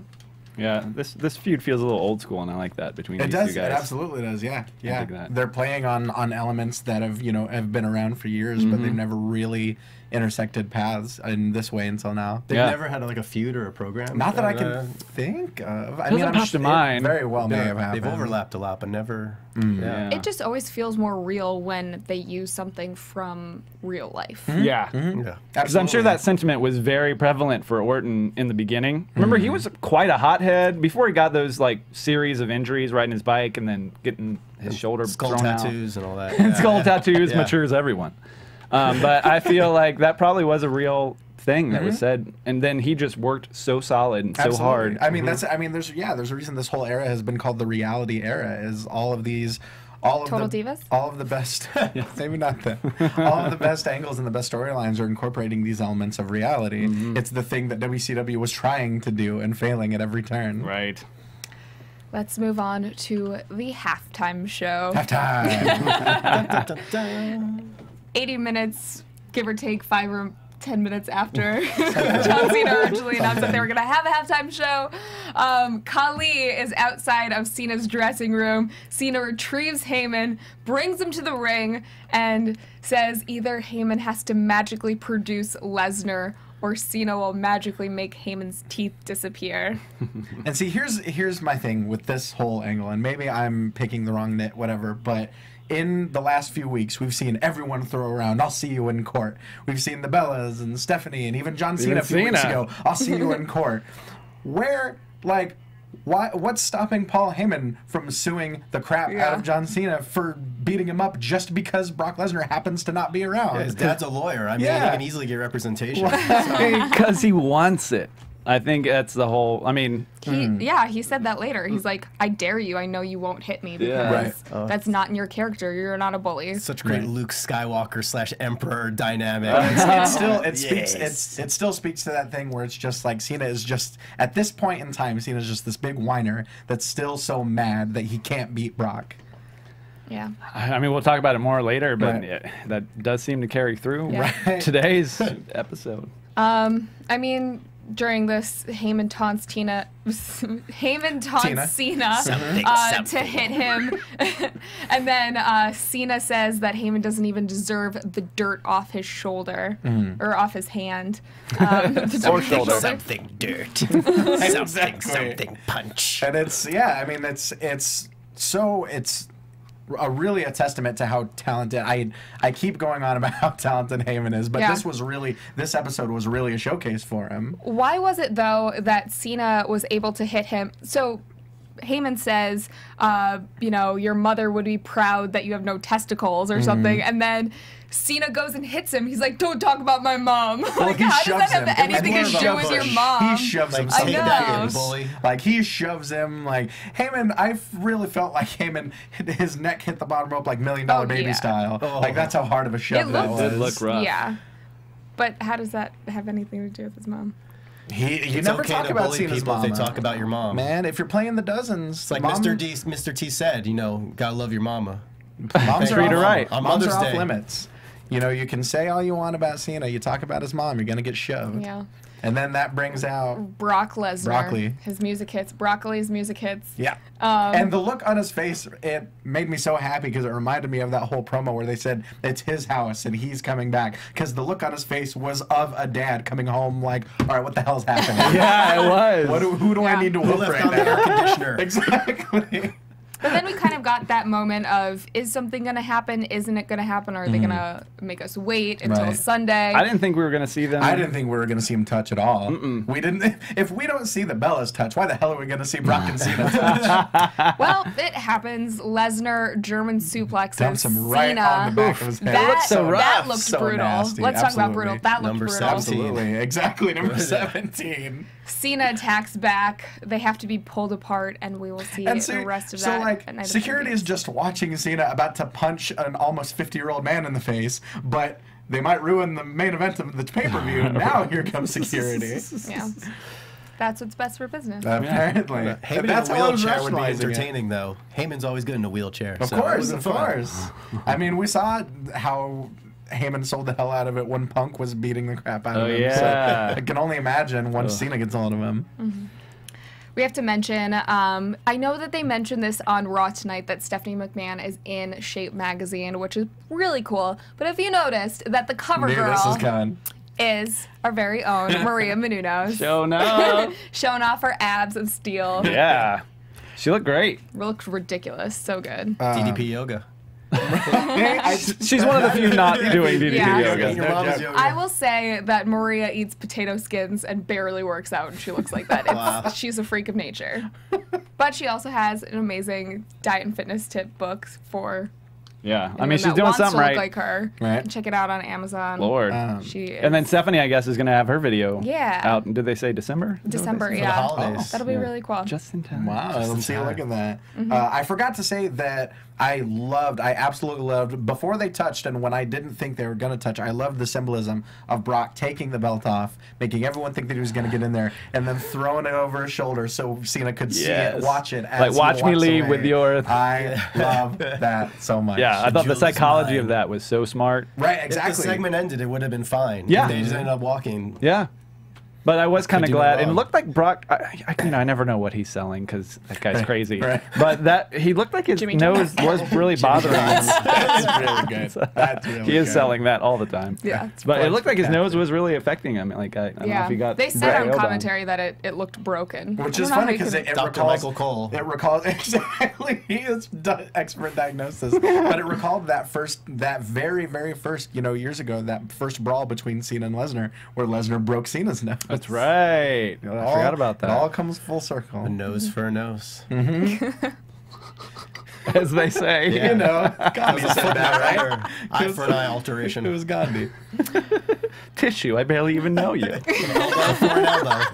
Yeah, this feud feels a little old school, and I like that between It these does. two It guys. absolutely does. Yeah, yeah. dig that. They're playing on elements that have been around for years, but they've never really intersected paths in this way until now. They've Yeah. never had like a feud or a program. Not that I can think of. I Doesn't pop to mind. Very well may have happened. They've overlapped a lot, but never. Yeah. It just always feels more real when they use something from real life. Yeah. Yeah. Because I'm sure that sentiment was very prevalent for Orton in the beginning. Remember, he was quite a hothead before he got those like series of injuries riding his bike and then getting his shoulder Skull thrown out. tattoos and all that. And skull tattoos Yeah. matures everyone. But I feel like that probably was a real thing that was said, and then he just worked so solid and so Absolutely. hard. I mean, there's a reason this whole era has been called the reality era. Is all of these. Total Divas? All of the best, maybe not that. All of the best angles and the best storylines are incorporating these elements of reality. It's the thing that WCW was trying to do and failing at every turn. Right. Let's move on to the halftime show. Halftime. 80 minutes, give or take 5 or 10 minutes after John Cena originally announced that they were going to have a halftime show. Khali is outside of Cena's dressing room. Cena retrieves Heyman, brings him to the ring, and says either Heyman has to magically produce Lesnar or Cena will magically make Heyman's teeth disappear. And see, here's my thing with this whole angle, and maybe I'm picking the wrong nit, whatever, but in the last few weeks, we've seen everyone throw around, "I'll see you in court." We've seen the Bellas and Stephanie and even John Cena a few weeks ago, "I'll see you in court." Where, like, What's stopping Paul Heyman from suing the crap out of John Cena for beating him up just because Brock Lesnar happens to not be around? Yeah, his dad's a lawyer. I mean, he can easily get representation. Because he wants it. I think that's the whole. I mean, he said that later. He's like, "I dare you. I know you won't hit me because that's not in your character. You're not a bully." Such great Luke Skywalker / Emperor dynamic. It still speaks to that thing where it's just like Cena is just at this point in time, Cena's just this big whiner that's still so mad that he can't beat Brock. Yeah. I mean, we'll talk about it more later, but that does seem to carry through today's episode. I mean, during this, Heyman taunts Cena to hit him, and then Cena says that Heyman doesn't even deserve the dirt off his shoulder or off his hand. Or shoulder. Something dirt. Something punch. And it's I mean it's really a testament to how talented I keep going on about how talented Heyman is, but this episode was really a showcase for him. Why was it though that Cena was able to hit him? So Heyman says, you know, your mother would be proud that you have no testicles or something, and then Cena goes and hits him. He's like, "Don't talk about my mom." Like, how does that have anything to do with your mom? He shoves him. Like, that bully. Like, he shoves him. Like, Heyman, I really felt like Heyman, his neck hit the bottom rope like $1 Million Baby style. Like, that's how hard of a shove that was. It looked rough. Yeah. But how does that have anything to do with his mom? You never talk about Cena's mom. If they talk about your mom. Man, if you're playing the dozens, it's like Mr. T said, you know, gotta love your mama. Moms are right. On Mother's Day. Off limits. You know, you can say all you want about Cena. You talk about his mom, you're going to get shoved. Yeah. And then that brings out Brock Lesnar. Broccoli. His music hits. Broccoli's music hits. Yeah. And the look on his face, it made me so happy because it reminded me of that whole promo where they said it's his house and he's coming back. Because the look on his face was of a dad coming home like, all right, what the hell's happening? Yeah, it was. Who do I need to whoop right now? The air conditioner. Exactly. But then we kind of got that moment of, is something going to happen? Isn't it going to happen? Or are they going to make us wait until Sunday? I didn't think we were going to see them. I didn't think we were going to see him touch at all. We didn't. If we don't see the Bellas touch, why the hell are we going to see Brock and Cena touch? Well, it happens. Lesnar German suplexes Dumps him right Cena. on the back of his head. That looked So brutal. nasty. Let's talk about brutal. That looked Number brutal. 17. Absolutely. Exactly. Number 17. Cena attacks back. They have to be pulled apart, and we will see the rest of that. So, like, security is just watching Cena about to punch an almost 50-year-old man in the face, but they might ruin the main event of the pay-per-view. Now here comes security. Yeah. That's what's best for business. Apparently. Heyman That's in a how I was wheelchair would be rationalizing it. entertaining, though. Heyman's always good in a wheelchair. Of course. I mean, we saw how Heyman sold the hell out of it when Punk was beating the crap out of him. Yeah. So I can only imagine once Cena gets a hold of him. We have to mention, I know that they mentioned this on Raw tonight, that Stephanie McMahon is in Shape magazine, which is really cool. But if you noticed that the cover girl is our very own Maria Menounos. Showing off her abs of steel. Yeah. She looked great. Looked ridiculous. So good. DDP yoga. She's one of the few not doing DDP yoga. Your mom's yoga. I will say that Maria eats potato skins and barely works out, and she looks like that. She's a freak of nature. But she also has an amazing diet and fitness tip book for I mean, she's doing something right. Look like her. Check it out on Amazon. Lord. She is. And then Stephanie, I guess, is going to have her video out. Did they say December? December, For the holidays. That'll be really cool. Just in time. Wow, let's see a look at that. I forgot to say that I absolutely loved, before they touched and when I didn't think they were going to touch, I loved the symbolism of Brock taking the belt off, making everyone think that he was going to get in there, and then throwing it over his shoulder so Cena could see it, watch it. As like, watch me leave away. with your... I love that so much. Yeah, I thought the psychology of that was so smart. Right, exactly. If the segment ended, it would have been fine. Yeah. They just ended up walking. Yeah. But I was kind of glad. wrong. It looked like Brock. I never know what he's selling because that guy's crazy. But he looked like his nose was really bothering him. That's really good. That's really He is good. selling that all the time. Yeah. But it looked like his nose was really affecting him. Like I don't know if he got. They said on commentary that it looked broken. Which is funny because it Dr. recalls Michael Cole. It recalls exactly. He is expert diagnosis, but it recalled that very first, years ago, that first brawl between Cena and Lesnar, where Lesnar broke Cena's nose. That's right. I forgot about that. It all comes full circle. A nose for a nose. As they say. You know, Gandhi said that, right? Or eye for an eye alteration. It was Gandhi. Tissue. I barely even know you. Elbow for an elbow.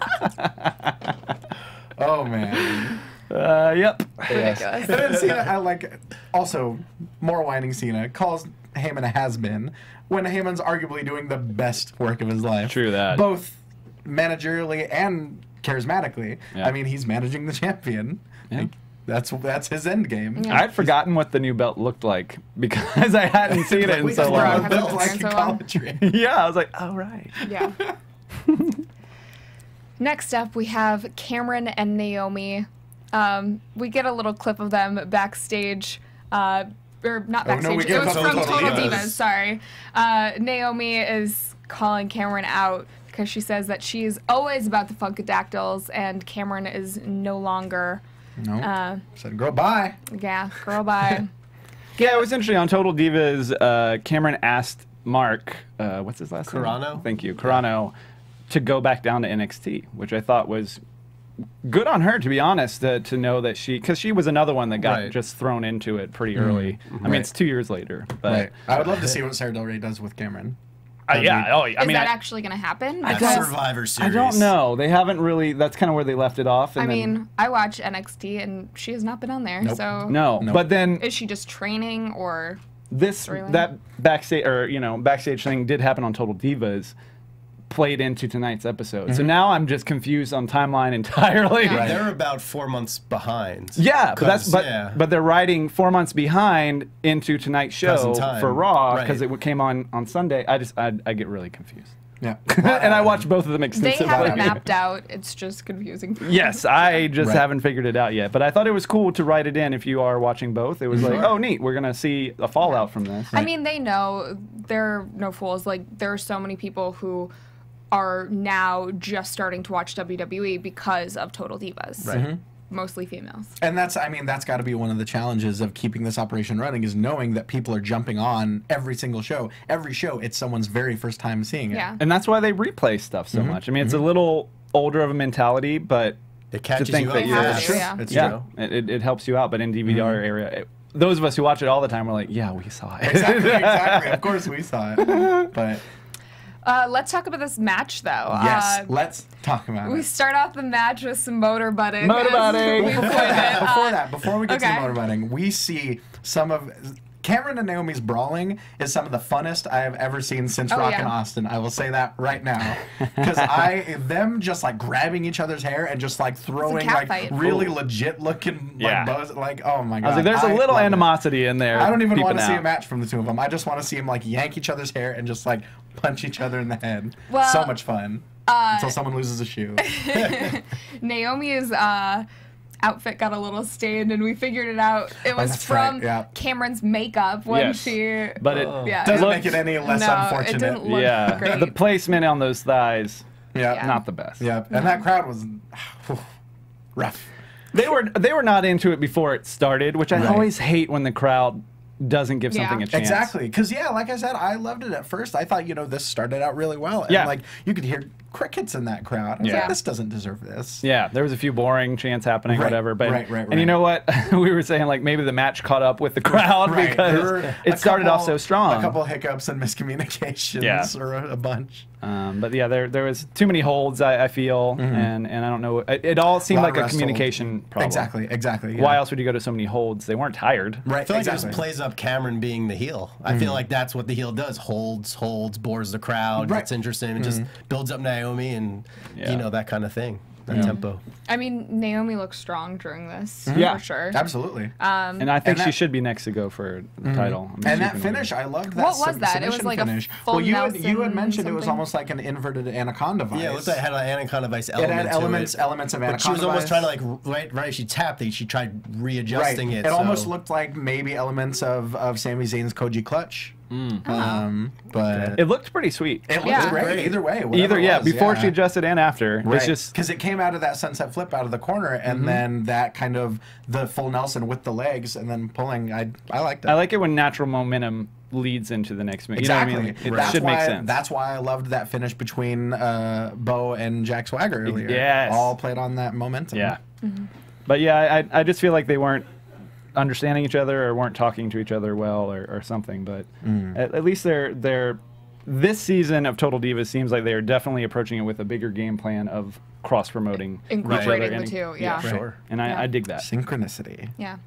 Oh man. Yep. Ridiculous. And then Cena, I like, also more whining Cena calls Heyman a has-been when Heyman's arguably doing the best work of his life. True that. Both managerially and charismatically. Yeah. I mean, he's managing the champion. Yeah. Like, that's his end game. Yeah. I'd forgotten what the new belt looked like because I hadn't seen it in so Bro, long. have Looked you like seen a it so long? college ring. Yeah, I was like, oh, right. Yeah. Next up, we have Cameron and Naomi. We get a little clip of them backstage. Or not Oh, no, backstage. we get It was Total from Total Divas. Divas. Sorry. Naomi is calling Cameron out because she says that she's always about the Funkadactyls and Cameron is no longer. No. Said, girl, bye. Yeah, girl, bye. Yeah, it was interesting. On Total Divas, Cameron asked Mark, what's his last name? Carano? Thank you, Carano, to go back down to NXT, which I thought was good on her, to be honest, to know that because she was another one that got Right. just thrown into it pretty early. I mean, it's 2 years later, but Right. I would love to see what Sarah Del Rey does with Cameron. yeah. Oh, I Is mean, that actually going to happen? That's Because, Survivor I Series. don't know. They haven't really. That's kind of where they left it off. And I then- mean, I watch NXT and she has not been on there. Nope. So no. Nope. But then is she just training or? Storyline? that backstage thing did happen on Total Divas, played into tonight's episode. So now I'm just confused on timeline entirely. Yeah. They're about 4 months behind. Yeah, Yeah. but they're riding 4 months behind into tonight's show Present time. for Raw Right. because it came on Sunday. I get really confused. Yeah. And I watched both of them They extensively. have it mapped out. It's just confusing. Yes, I just Right. haven't figured it out yet. But I thought it was cool to write it in if you are watching both. It was like, oh, neat. We're going to see a fallout from this. I mean, they know they're no fools. Like, there are so many people who are now just starting to watch WWE because of Total Divas. Right. Mostly females. And that's got to be one of the challenges of keeping this operation running is knowing that people are jumping on every single show. Every show, it's someone's very first time seeing it. Yeah. And that's why they replay stuff so much. I mean, it's a little older of a mentality, but It catches think you that up you're- fast. True, yeah. It's yeah, true. it helps you out. But in DVR area, those of us who watch it all the time are like, yeah, we saw it. Exactly. Of course we saw it. But Let's talk about this match, though. yes, let's talk about We it. start off the match with some motorbutting. Motorbutting. as we pointed. Before we get to the okay. motorbutting, we see some of Cameron and Naomi's brawling is some of the funnest I have ever seen since Oh, Rock yeah. and Austin. I will say that right now, because them just like grabbing each other's hair and just like throwing cat like fight. really legit looking Yeah. like bows. Like, oh my I god! was like, there's a little love it. animosity in there. I don't even want to peeping see a out. match from the two of them. I just want to see them like yank each other's hair and just like punch each other in the head. Well, so much fun. Until someone loses a shoe. Naomi's outfit got a little stained, and we figured it out. It was that's right, from yeah. Cameron's makeup when Yes. she. But it yeah, Doesn't looked- make it any less no, unfortunate. it didn't look yeah, great. the placement on those thighs, Yeah. not the best. Yeah. And that crowd was rough. They were not into it before it started, which I Right. always hate when the crowd doesn't give Yeah. something a chance. Exactly. Because, yeah, like I said, I loved it at first. I thought, this started out really well. And, Yeah. like, you could hear crickets in that crowd. I was Yeah. like, this doesn't deserve this. Yeah, there was a few boring chants happening, Right, whatever. But right. and you know what? We were saying like maybe the match caught up with the crowd Right. There because were it started off so strong. A couple hiccups and miscommunications Yeah. or a bunch. But yeah, there was too many holds. I feel, and I don't know. It all seemed Lot like of a wrest communication problem. Exactly. Yeah. Why else would you go to so many holds? They weren't tired. Right. I feel like exactly. it just plays up Cameron being the heel. I feel like that's what the heel does. Holds, bores the crowd, Right. gets interesting, and just builds up Naomi and, Yeah. that kind of thing. That tempo. I mean, Naomi looks strong during this, Yeah. for sure. Absolutely. And I think And she that- should be next to go for the title. I'm And that super finish, I loved that. What was that? It was submission like a finish. full Well, you had Nelson mentioned it was something? almost like an inverted anaconda vice. Yeah, it looked like it had an anaconda vice It element had to elements it. of anaconda But she was almost vice. trying to right as she tapped it, she tried Right. readjusting it. It so. almost looked like maybe elements of Sami Zayn's Koji Clutch. But It looked pretty sweet. it looked Yeah. great either way. Either whatever it was, before she adjusted and after. Right. It's just because it came out of that sunset flip out of the corner, and then that kind of the full Nelson with the legs, and then pulling. I liked it. I like it when natural momentum leads into the next match. Exactly. You know what I mean? It That's should why, make sense. That's why I loved that finish between Bo and Jack Swagger earlier. Yes. All played on that momentum. Yeah. But yeah, I just feel like they weren't understanding each other or weren't talking to each other well or something. But at least they're this season of Total Divas seems like they are definitely approaching it with a bigger game plan of cross promoting incorporating the two. Yeah, sure. And I dig that. Synchronicity. Yeah.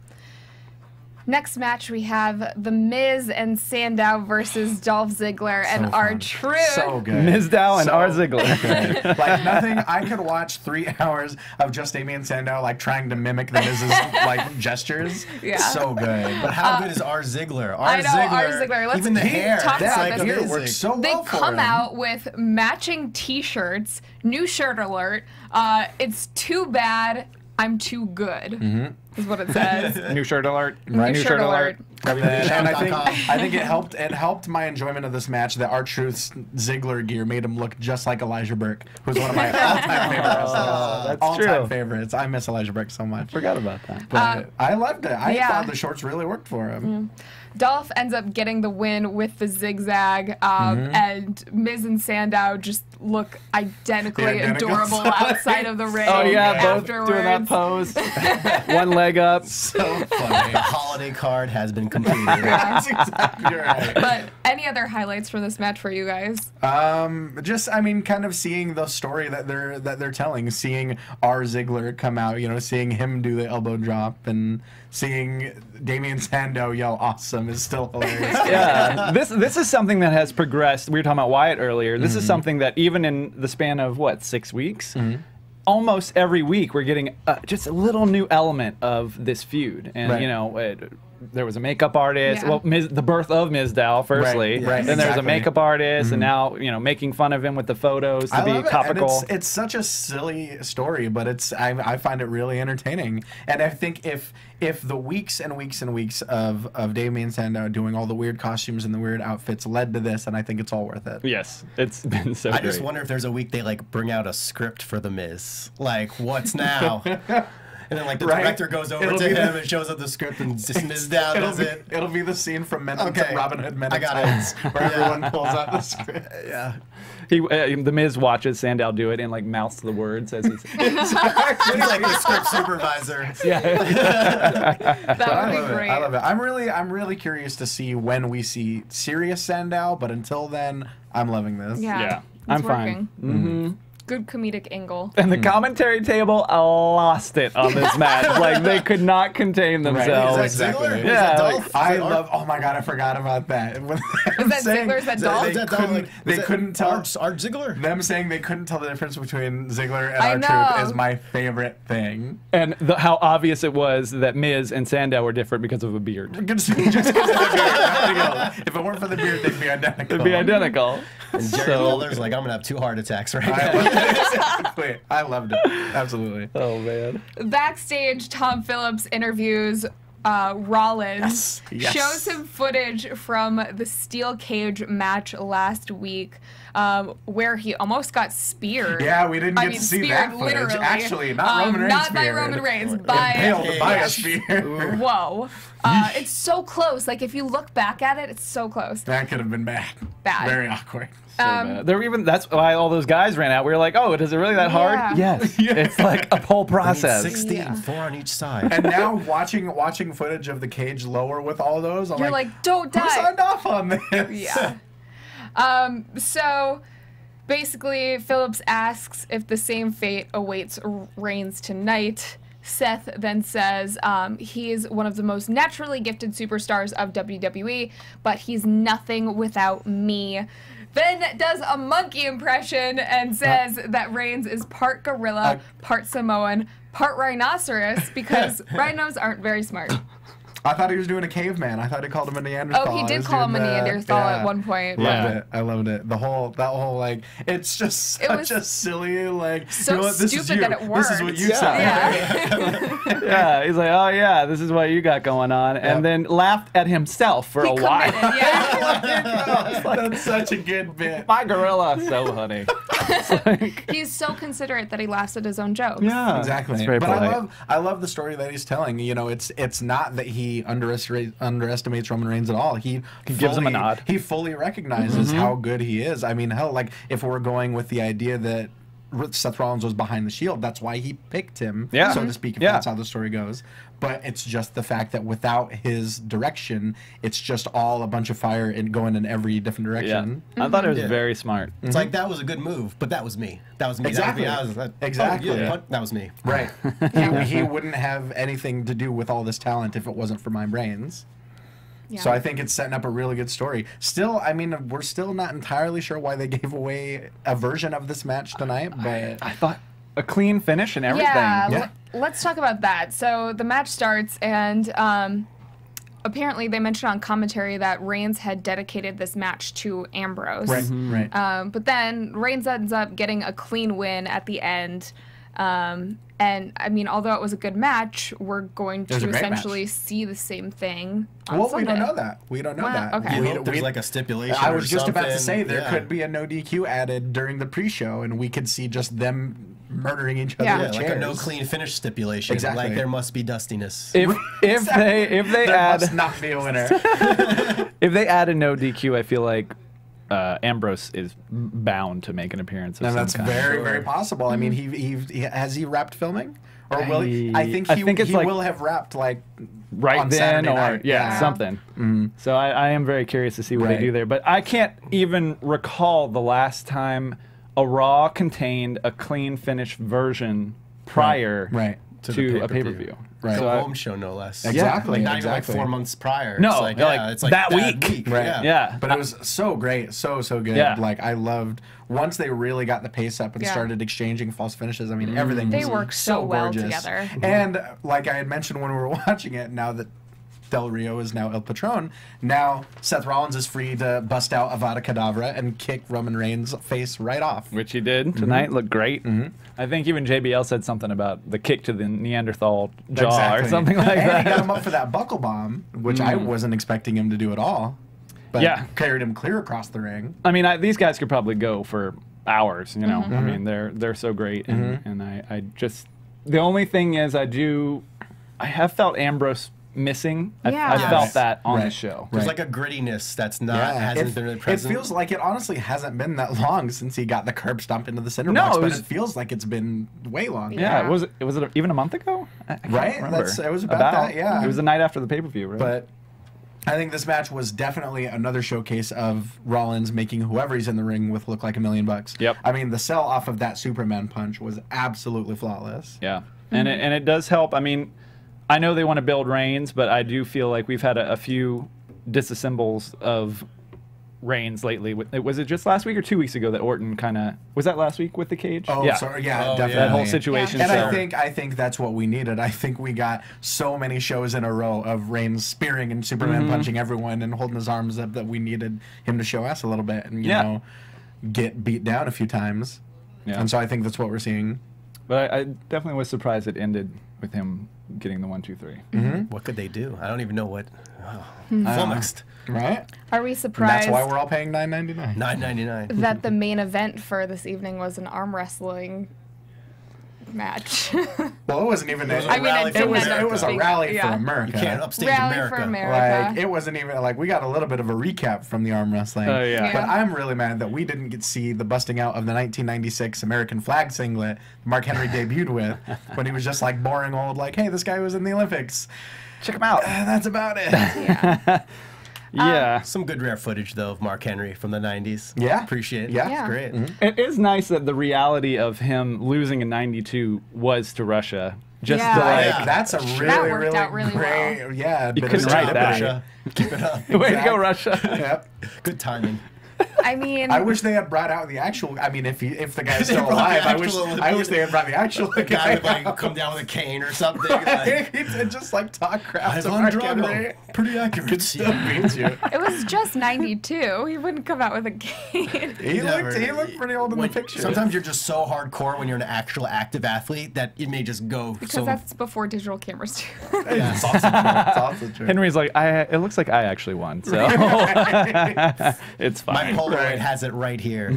Next match, we have The Miz and Sandow versus Dolph Ziggler and R-Truth. So good. Mizdow and R. Ziggler. Like nothing. I could watch 3 hours of just Damien Sandow like trying to mimic the Miz's like gestures. Yeah. So good. But how good is R. Ziggler? I know, R. Ziggler. Let's even the hair. talk That's about like this. amazing. Works so They well for come him. out with matching T-shirts. New shirt alert. It's too bad I'm too good. Is what it says. New shirt alert. New shirt alert. And I think it helped my enjoyment of this match that R-Truth's Ziggler gear made him look just like Elijah Burke, who's one of my all-time favorite wrestlers. That's all-time true. favorites. I miss Elijah Burke so much. Forgot about that. But I loved it. I yeah. thought the shorts really worked for him. Dolph ends up getting the win with the zigzag, and Miz and Sandow just look identically adorable outside of the ring. Oh yeah, both afterwards. doing that pose. One leg up. So funny. The holiday card has been completed. That's exactly right. But any other highlights from this match for you guys? Just I mean, kind of seeing the story that they're telling, seeing R. Ziggler come out, you know, seeing him do the elbow drop, and seeing Damien Sandow yell "awesome" is still hilarious. Yeah, this is something that has progressed. We were talking about Wyatt earlier. This is something that even in the span of what 6 weeks. Almost every week we're getting just a little new element of this feud, and you know, there was a makeup artist. Yeah. Well, the birth of Mizdow, firstly. Right, Then there was a exactly. makeup artist, and now you know, making fun of him with the photos to I be love it, topical. and it's such a silly story, but I find it really entertaining. And I think if the weeks and weeks and weeks of Damien Sandow doing all the weird costumes and the weird outfits led to this, and I think it's all worth it. Yes, it's been so I great. just wonder if there's a week they like bring out a script for the Miz. Like, what's now? And then like the director goes over to him and shows up the script and just Mizdow does it. It'll be the scene from Okay. Robin Hood Men I in got Tights, it. where everyone pulls out the script. Yeah. The Miz watches Sandow do it and like mouths the words as he's. He's like the script supervisor. That would be great. I love it. I'm really curious to see when we see serious Sandow, but until then, I'm loving this. Yeah, I'm it's fine. working. Good comedic angle. And the commentary table lost it on this match. Like they could not contain themselves. Is that Ziggler? Exactly. Is that Yeah, Dolph? I Is that love. Oh my god, I forgot about that. When Is that Ziggler? Is that Dolph? Is that Dolph? couldn't- they couldn't tell- Art Ziggler? them saying they couldn't tell the difference between Ziggler and I R-Truth know. is my favorite thing. And how obvious it was that Miz and Sandow were different because of a beard. Just because of the beard. Nothing else. If it weren't for the beard, they'd be identical. They'd be identical. And Jerry Lawler's like, I'm going to have 2 heart attacks right now. Exactly. I loved it. Absolutely. Oh man. Backstage, Tom Phillips interviews Rollins, Yes. shows him footage from the steel cage match last week, where he almost got speared. Yeah, we didn't get to see speared that footage. literally. Actually, not Roman Reigns Not by speared. Roman Reigns, by Impaled by a spear. whoa. It's so close. Like if you look back at it, it's so close. That could have been bad. Bad. Very awkward. There were even that's why all those guys ran out. We were like, oh, is it really that hard? Yeah. Yes. It's like a whole process. 16, 4 on each side. And now watching footage of the cage lower with all those, I'm You're like, don't who die. signed off on this? Yeah. So basically, Phillips asks if the same fate awaits Reigns tonight. Seth then says he's one of the most naturally gifted superstars of WWE, but he's nothing without me. Then does a monkey impression and says that Reigns is part gorilla, part Samoan, part rhinoceros, because rhinos aren't very smart. I thought he was doing a caveman. I thought he called him a Neanderthal. Oh, he did was call him a doing the- Neanderthal yeah. at one point. Yeah. Loved it. I loved it. That whole like, it's just It such was a silly like. so you know what, this stupid is you. that it This is what worked. you said. Yeah. Yeah, he's like, oh yeah, this is what you got going on, and then laughed at himself for He a while. committed, yeah. That's such a good bit. My gorilla, so funny. He's so considerate that he laughs at his own jokes. Yeah, Exactly. It's very But polite. I love the story that he's telling. You know, it's not that he he underestimates Roman Reigns at all. He gives him a nod. He fully recognizes how good he is. I mean, hell, like if we're going with the idea that Seth Rollins was behind the Shield, that's why he picked him, so to speak, if that's how the story goes. But it's just the fact that without his direction, it's just all a bunch of fire and going in every different direction. I thought it was very smart. It's like, that was a good move, but that was me. That was me. Exactly. Exactly. That was me. Right. he wouldn't have anything to do with all this talent if it wasn't for my brains. Yeah. So I think it's setting up a really good story. Still, I mean, we're still not entirely sure why they gave away a version of this match tonight, but I thought a clean finish and everything. Yeah, let's talk about that. So the match starts, and apparently they mentioned on commentary that Reigns had dedicated this match to Ambrose. Right. But then Reigns ends up getting a clean win at the end. And I mean, although it was a good match, we're going to essentially see the same thing on Sunday. We don't know that. We don't know that. Okay. We hope there's like a stipulation. I was just about to something. say there could be a no DQ added during the pre-show, and we could see just them murdering each other with like chairs. a no clean finish stipulation. Exactly. Like there must be dustiness. If they there add must not be a winner. if they add a no DQ, I feel like Ambrose is bound to make an appearance. Of And some that's kind. very, very possible. I mean, he has he wrapped filming, or will he? I think he it's like will have wrapped like right on then Saturday or night. something. So I am very curious to see what they do there. But I can't even recall the last time a Raw contained a clean finish version prior to a pay-per-view. Right. So So home show, no less. Exactly. Not even like exactly. 4 months prior. No, it's like, like it's like that week. Right. Yeah. But it was so great, so good. Yeah. Like I loved once they really got the pace up and started exchanging false finishes. I mean, everything. They was work so well gorgeous. together. And like I had mentioned when we were watching it, now that Del Rio is now El Patron, now Seth Rollins is free to bust out Avada Kedavra and kick Roman Reigns' face right off. Which he did tonight. Looked great. I think even JBL said something about the kick to the Neanderthal jaw or something like and that. he got him up for that buckle bomb, which I wasn't expecting him to do at all. But carried him clear across the ring. I mean, these guys could probably go for hours. You know, I mean, they're so great, and I just the only thing is I have felt Ambrose missing. I felt that on the show. There's like a grittiness that's not hasn't been really present. It feels like it honestly hasn't been that long since he got the curb stomp into the center box, but it feels like it's been way long. Yeah, was it even a month ago? I can't remember. It was about that. Yeah, it was the night after the pay-per-view, right? But I think this match was definitely another showcase of Rollins making whoever he's in the ring with look like $1 million. Yep. I mean, the sell off of that Superman punch was absolutely flawless. Yeah, and it does help. I mean, I know they want to build Reigns, but I do feel like we've had a few disassembles of Reigns lately. Was it just last week or 2 weeks ago that Orton kind of was that last week with the cage? Oh, sorry, definitely. That whole situation. And so. I think that's what we needed. I think we got so many shows in a row of Reigns spearing and Superman punching everyone and holding his arms up that we needed him to show us a little bit and you know get beat down a few times. Yeah. And so I think that's what we're seeing. But I definitely was surprised it ended with him getting the 1, 2, 3. What could they do? I don't even know what. Flummoxed. Right? Are we surprised? That's why we're all paying $9.99. $9.99. That the main event for this evening was an arm wrestling match. Well, it wasn't even. It was a rally for America. You can't upstage rally America. for America. Like it wasn't even like we got a little bit of a recap from the arm wrestling. Oh yeah. But I'm really mad that we didn't get to see the busting out of the 1996 American flag singlet Mark Henry debuted with when he was just like boring old like, hey, this guy was in the Olympics. Check him out. That's about it. Yeah. Yeah. Some good rare footage though of Mark Henry from the 90s. Yeah. Appreciate it. Yeah. It's great. It is nice that the reality of him losing in '92 was to Russia. Just Yeah. to like, Yeah. That's a That really, worked really out really great. well. Yeah. You couldn't write that. Russia. Keep it up. way to go, Russia. Yep. Good timing. I mean, I wish they had brought out the actual. I mean, if the guy's still brought the alive, actual I wish they had brought the actual The guy would like come down with a cane or something. Like, and just like talk crap to Ivan Mark Drago. Henry. Pretty accurate. Still beats you. it was just 92. He wouldn't come out with a cane. He looked pretty old in the picture. Sometimes you're just so hardcore when you're an actual active athlete that it may just go. Because that's before digital cameras too. It's also true. It's also true. Henry's like, it looks like I actually won, so it's fine. My Polaroid has it right here.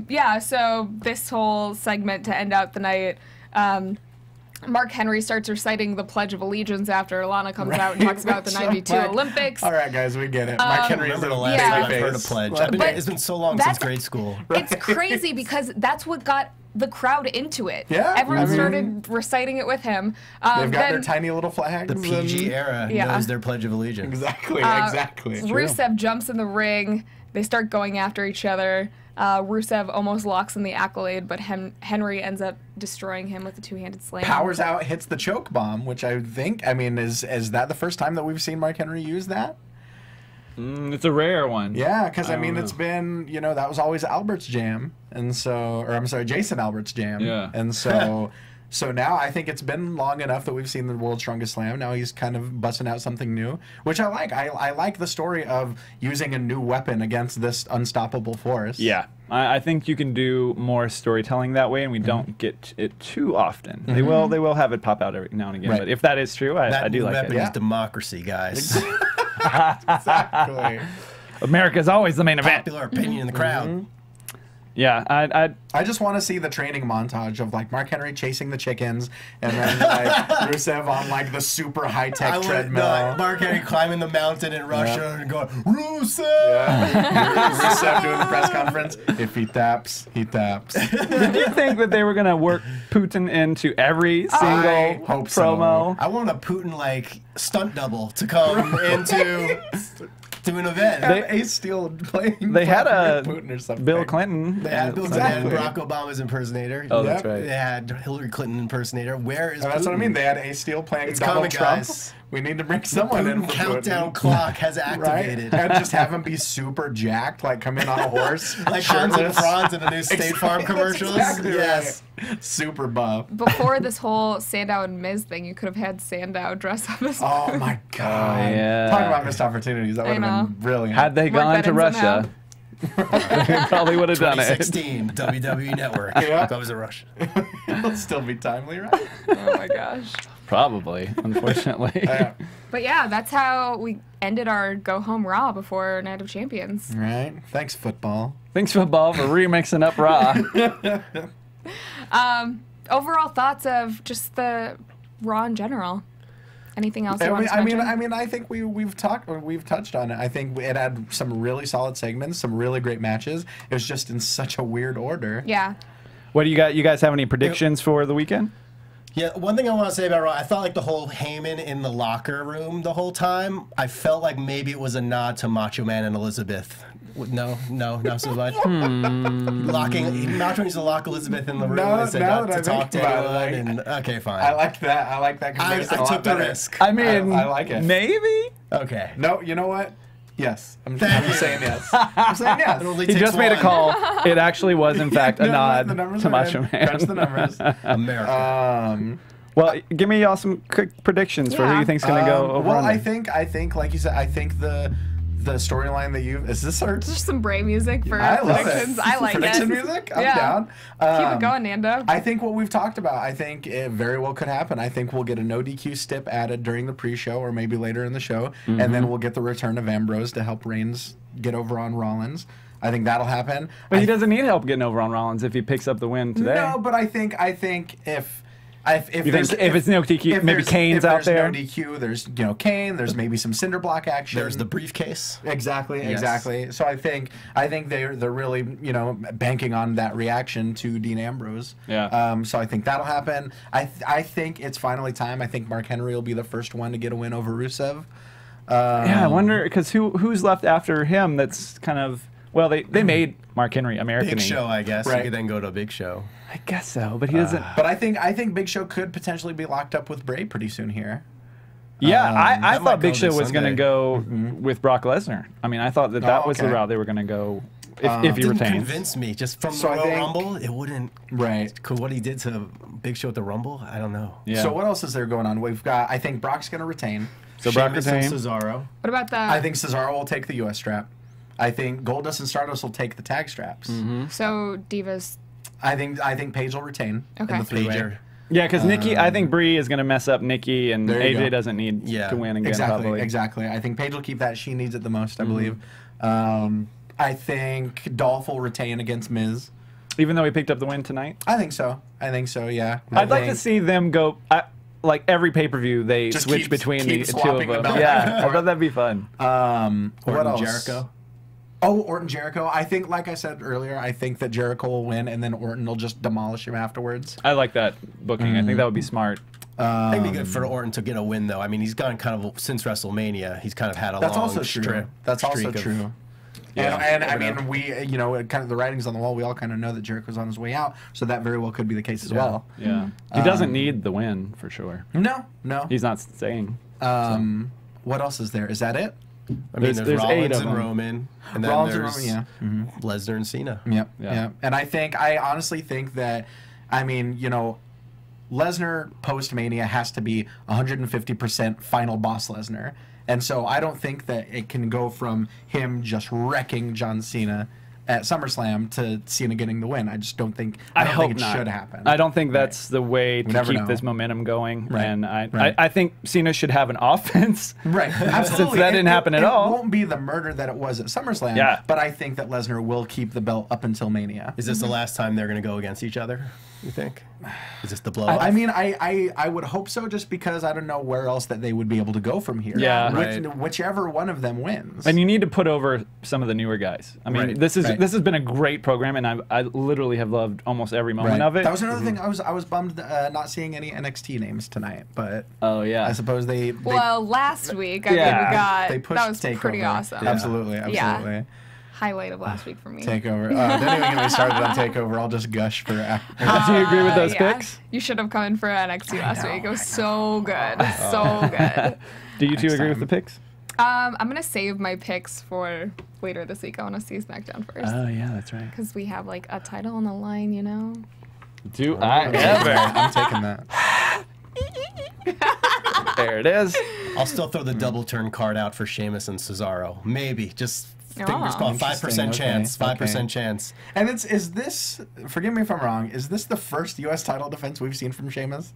Yeah, so this whole segment to end out the night, Mark Henry starts reciting the Pledge of Allegiance after Lana comes out and talks about the '92 Olympics. All right, guys, we get it. Mark Henry is Remember the a last time I've babyface. heard a pledge. It's been so long that's- since grade school. It's crazy because that's what got the crowd into it. Yeah, Everyone started reciting it with him. They've got their tiny little flags. The PG era knows their Pledge of Allegiance. Exactly, exactly. Rusev jumps in the ring. They start going after each other. Rusev almost locks in the accolade, but Henry ends up destroying him with a two-handed slam. Powers out, hits the choke bomb, which I think, I mean, is that the first time that we've seen Mark Henry use that? It's a rare one. Yeah, because I mean, it's been, you know, that was always Albert's jam, and so, or I'm sorry, Jason Albert's jam. Yeah. And so, so now I think it's been long enough that we've seen the World's Strongest Slam. Now he's kind of busting out something new, which I like. I like the story of using a new weapon against this unstoppable force. Yeah, I think you can do more storytelling that way, and we don't get it too often. They will have it pop out every now and again. Right. But if that is true, I do like weapon it. is democracy, guys. Exactly. America's always the main event. Popular opinion in the crowd. Yeah, I just want to see the training montage of like Mark Henry chasing the chickens, and then like Rusev on like the super high tech treadmill. Mark Henry climbing the mountain in Russia and going, Rusev! Yeah. Rusev doing the press conference. If he taps, he taps. Did you think that they were going to work Putin into every single hope so. promo? I want a Putin like stunt double to come into to an event. They had Ace Steel playing. They had a Putin or something. Bill Clinton. They had Bill Clinton, Barack Obama's impersonator. Oh, that's right. They had Hillary Clinton impersonator. Where is That's Putin? what I mean. They had Ace Steel playing It's Donald coming, Trump. guys. We need to bring someone in Putin for countdown Putin. clock has Right? activated. And just have him be super jacked, like come in on a horse, Like Hans and shirtless. Franz in the new State Farm That's commercials. exactly Yes. right. Super buff. Before this whole Sandow and Miz thing, you could have had Sandow dress up as Oh my god. yeah. Talk about missed opportunities. That would have been brilliant. Had they Work gone that to in Russia, they probably would have done it. 2016 WWE Network. Yeah. Goes to Russia. It'll still be timely, right? Oh my gosh. Probably, unfortunately. But yeah, that's how we ended our Go Home Raw before Night of Champions. Right. Thanks, football. Thanks, football, for remixing up Raw. Overall thoughts of just the Raw in general. Anything else you want to mention? I mean, I think we've touched on it. I think it had some really solid segments, some really great matches. It was just in such a weird order. Yeah. What do you got? You guys have any predictions for the weekend? Yeah, one thing I want to say about Raw, I felt like the whole Heyman in the locker room the whole time, I felt like maybe it was a nod to Macho Man and Elizabeth. No, not so much. Locking Macho Man used to lock Elizabeth in the room and said not to talk to anyone. Okay, fine. I like that. I like that. I took the risk. I mean, I like it. Maybe. Okay. No, you know what? Yes. I'm saying yes. I'm saying yes. It only He takes just made a one. call. It actually was, in fact, a No, nod the numbers to are Macho in. Man. Crunch the numbers. America. Well, give me y'all some quick predictions for who you think's going to go over. Well, under. I think, like you said, I think the storyline that is this our Just some Bray music for I love predictions. it. I like Prediction it. music? I'm Yeah. down. Keep it going, Nando. I think what we've talked about, I think it very well could happen. I think we'll get a no DQ stip added during the pre-show or maybe later in the show, and then we'll get the return of Ambrose to help Reigns get over on Rollins. I think that'll happen. But he doesn't need help getting over on Rollins if he picks up the win today. No, but I think if it's no DQ, maybe Kane's out there? If there's no DQ, there's Kane. There's maybe some cinder block action. There's the briefcase. Exactly, Yes. exactly. So I think they're really banking on that reaction to Dean Ambrose. Yeah. So I think that'll happen. I think it's finally time. I think Mark Henry will be the first one to get a win over Rusev. Yeah, I wonder because who's left after him? That's kind of they made Mark Henry American. Big Show, I guess. Right. You could then go to a Big Show. I guess so, but he doesn't. But I think Big Show could potentially be locked up with Bray pretty soon here. Yeah, I that might thought Big go Show this was going to Sunday. go with Brock Lesnar. I mean, I thought that was the okay. route they were going to go if he Didn't retains. convince me. Just from So the I Royal think- Rumble, it wouldn't. Right. Cool. What he did to Big Show at the Rumble, I don't know. Yeah. So what else is there going on? We've got. I think Brock's going to retain. So Brock Sheamus and retains. Cesaro. What about the? I think Cesaro will take the U.S. strap. I think Goldust and Stardust will take the tag straps. So Divas. I think Paige will retain Okay. in the three-way. Pager. Yeah, because Nikki, I think Brie is going to mess up Nikki, and There you AJ go. doesn't need Yeah. to win again. Exactly, probably. exactly. I think Paige will keep that. She needs it the most, I believe. I think Dolph will retain against Miz. Even though he picked up the win tonight? I think so. I think so, yeah. I'd like to see them go, like every pay-per-view, they Just switch keep between the two of swapping the them. belt Yeah, back and I forth. thought that'd be fun. What else? Jericho. Oh, Orton Jericho. I think, like I said earlier, I think that Jericho will win, and then Orton will just demolish him afterwards. I like that booking. I think that would be smart. I think it'd be good for Orton to get a win, though. I mean, he's gone kind of since WrestleMania. He's kind of had a That's long also true. streak. That's also streak of- true. Yeah, and I never mean, we, you know, kind of the writing's on the wall. We all kind of know that Jericho's on his way out, so that very well could be the case as well. Yeah. He doesn't need the win, for sure. No, no. He's not staying. What else is there? Is that it? I mean, there's 8 Rollins of and them. Roman, and then Rollins and there's Roman, yeah. Lesnar and Cena. Yep. Yeah. Yeah. And I honestly think that, I mean, you know, Lesnar post-Mania has to be 150% final boss Lesnar. And so I don't think that it can go from him just wrecking John Cena at SummerSlam to Cena getting the win. I just don't think, I don't hope think it not. should happen. I don't think that's the way to never keep know. this momentum going. Right. And Right. I think Cena should have an offense. Right, absolutely. Since that didn't happen at all. It won't be the murder that it was at SummerSlam, Yeah. but I think that Lesnar will keep the belt up until Mania. Is this the last time they're going to go against each other, you think? Is this the blow-off? I mean, I would hope so, just because I don't know where else that they would be able to go from here. Yeah. Right. Whichever one of them wins. And you need to put over some of the newer guys. I mean, Right, this right. has been a great program, and I literally have loved almost every moment of it. That was another thing. I was bummed not seeing any NXT names tonight, but Oh yeah. I suppose they Well, last week I mean, Yeah. we got they pushed that was Takeover. pretty awesome. Absolutely, Yeah. absolutely. Highlight of last week for me. Takeover. Don't even get me started on Takeover. I'll just gush for. Do you agree with those yeah. picks? You should have come in for NXT last know, week. It was so good, so good. Do you two Next agree with time. the picks? I'm gonna save my picks for later this week. I want to see SmackDown first Oh yeah, that's right. because we have like a title on the line, you know. Do I ever? I'm taking that. There it is. I'll still throw the double turn card out for Sheamus and Cesaro. Maybe. Just fingers Oh. crossed. 5% Interesting, chance. okay, 5% okay. chance. And is this? Forgive me if I'm wrong. Is this the first U.S. title defense we've seen from Sheamus?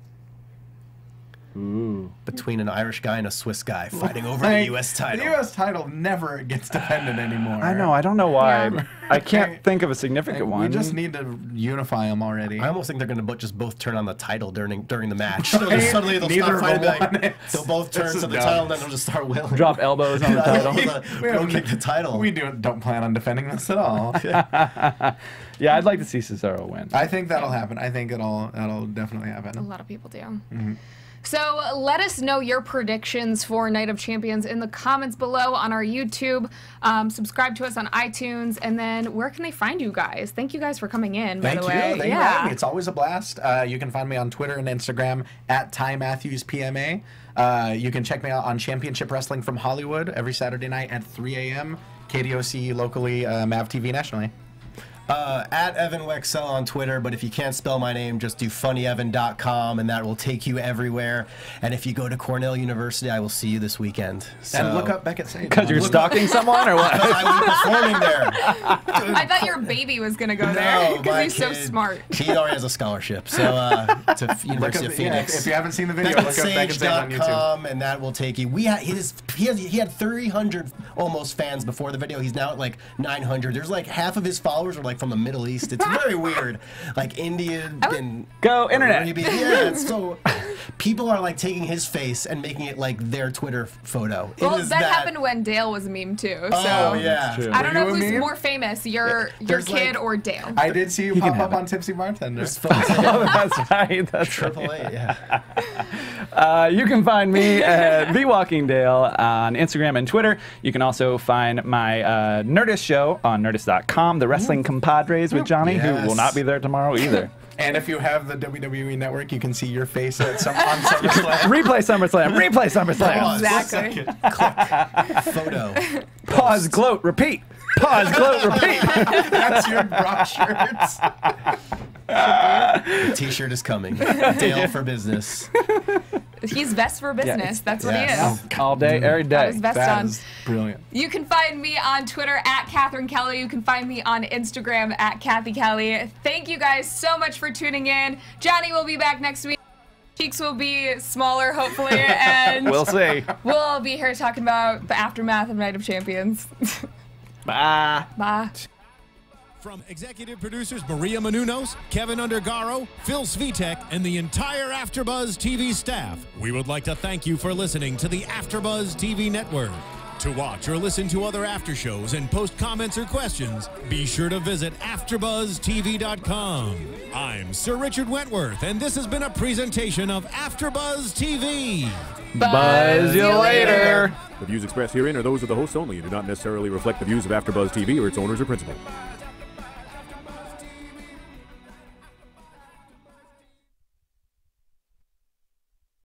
Ooh. Between an Irish guy and a Swiss guy fighting over Like, the U.S. title. The U.S. title never gets defended anymore. I know. I don't know why. Yeah. I can't think of a significant one. We just need to unify them already. I almost think they're going to just both turn on the title during the match. Suddenly they'll Neither start of them fighting. want it. They'll both turn This to is the dumb. title, and then they'll just start willing. drop elbows on the title. Bro kick the title. We don't plan on defending this at all. Yeah, I'd like to see Cesaro win. I think that'll happen. I think that'll definitely A happen. lot of people do. Mm-hmm. So let us know your predictions for Night of Champions in the comments below on our YouTube. Subscribe to us on iTunes, and then where can they find you guys? Thank you guys for coming in. Thank by you. the way, Thank you for having me. It's always a blast. You can find me on Twitter and Instagram at Ty Matthews PMA. You can check me out on Championship Wrestling from Hollywood every Saturday night at 3 a.m. KDOC locally, MAV TV nationally. At Evan Wecksell on Twitter, but if you can't spell my name, just do funnyevan.com, and that will take you everywhere. And if you go to Cornell University, I will see you this weekend. So, And look up Beckett Sage. Because you're stalking someone or what? I will be performing there. I thought your baby was gonna go there No, because my he's so kid, smart. He already has a scholarship, so to University of Phoenix. If you haven't seen the video, look up Beckett Sage on YouTube. BecketSage.com, and that will take you. He had 300 almost fans before the video. He's now at like 900. There's like half of his followers are like from the Middle East. It's very weird, like India and Go internet. Arabia. Yeah, it's so people are like taking his face and making it like their Twitter photo. It Well, is that happened when Dale was a meme too. So Oh yeah. true. I don't know Were you a who's meme? more famous, your There's, kid like- or Dale. I did see you can pop have up it. on Tipsy Bartender. It's from Oh, that's right. That's Triple right. A, yeah. You can find me at The Walking Dale on Instagram and Twitter. You can also find my Nerdist show on Nerdist.com, The Wrestling Compadres with Johnny, who will Yes. not be there tomorrow either. And if you have the WWE Network, you can see your face at on SummerSlam. Replay SummerSlam. Replay SummerSlam. Pause. Exactly. Photo. Pause, gloat, repeat. Pause, gloat, repeat. That's your bra shirts. The T-shirt is coming. Dale for business. He's best for business. That's what Yes. he is. All day, every Got day. his best That on. is brilliant. You can find me on Twitter at Catherine Kelley. You can find me on Instagram at Cathy Kelley. Thank you guys so much for tuning in. Johnny will be back next week. Cheeks will be smaller, hopefully, and We'll see. we'll be here talking about the aftermath of Night of Champions. Bye. Bye. From executive producers Maria Menounos, Kevin Undergaro, Phil Svitek, and the entire AfterBuzz TV staff, we would like to thank you for listening to the AfterBuzz TV network. To watch or listen to other after shows and post comments or questions, be sure to visit AfterBuzzTV.com. I'm Sir Richard Wentworth, and this has been a presentation of AfterBuzz TV. Buzz you later. The views expressed herein are those of the hosts only and do not necessarily reflect the views of AfterBuzz TV or its owners or principals.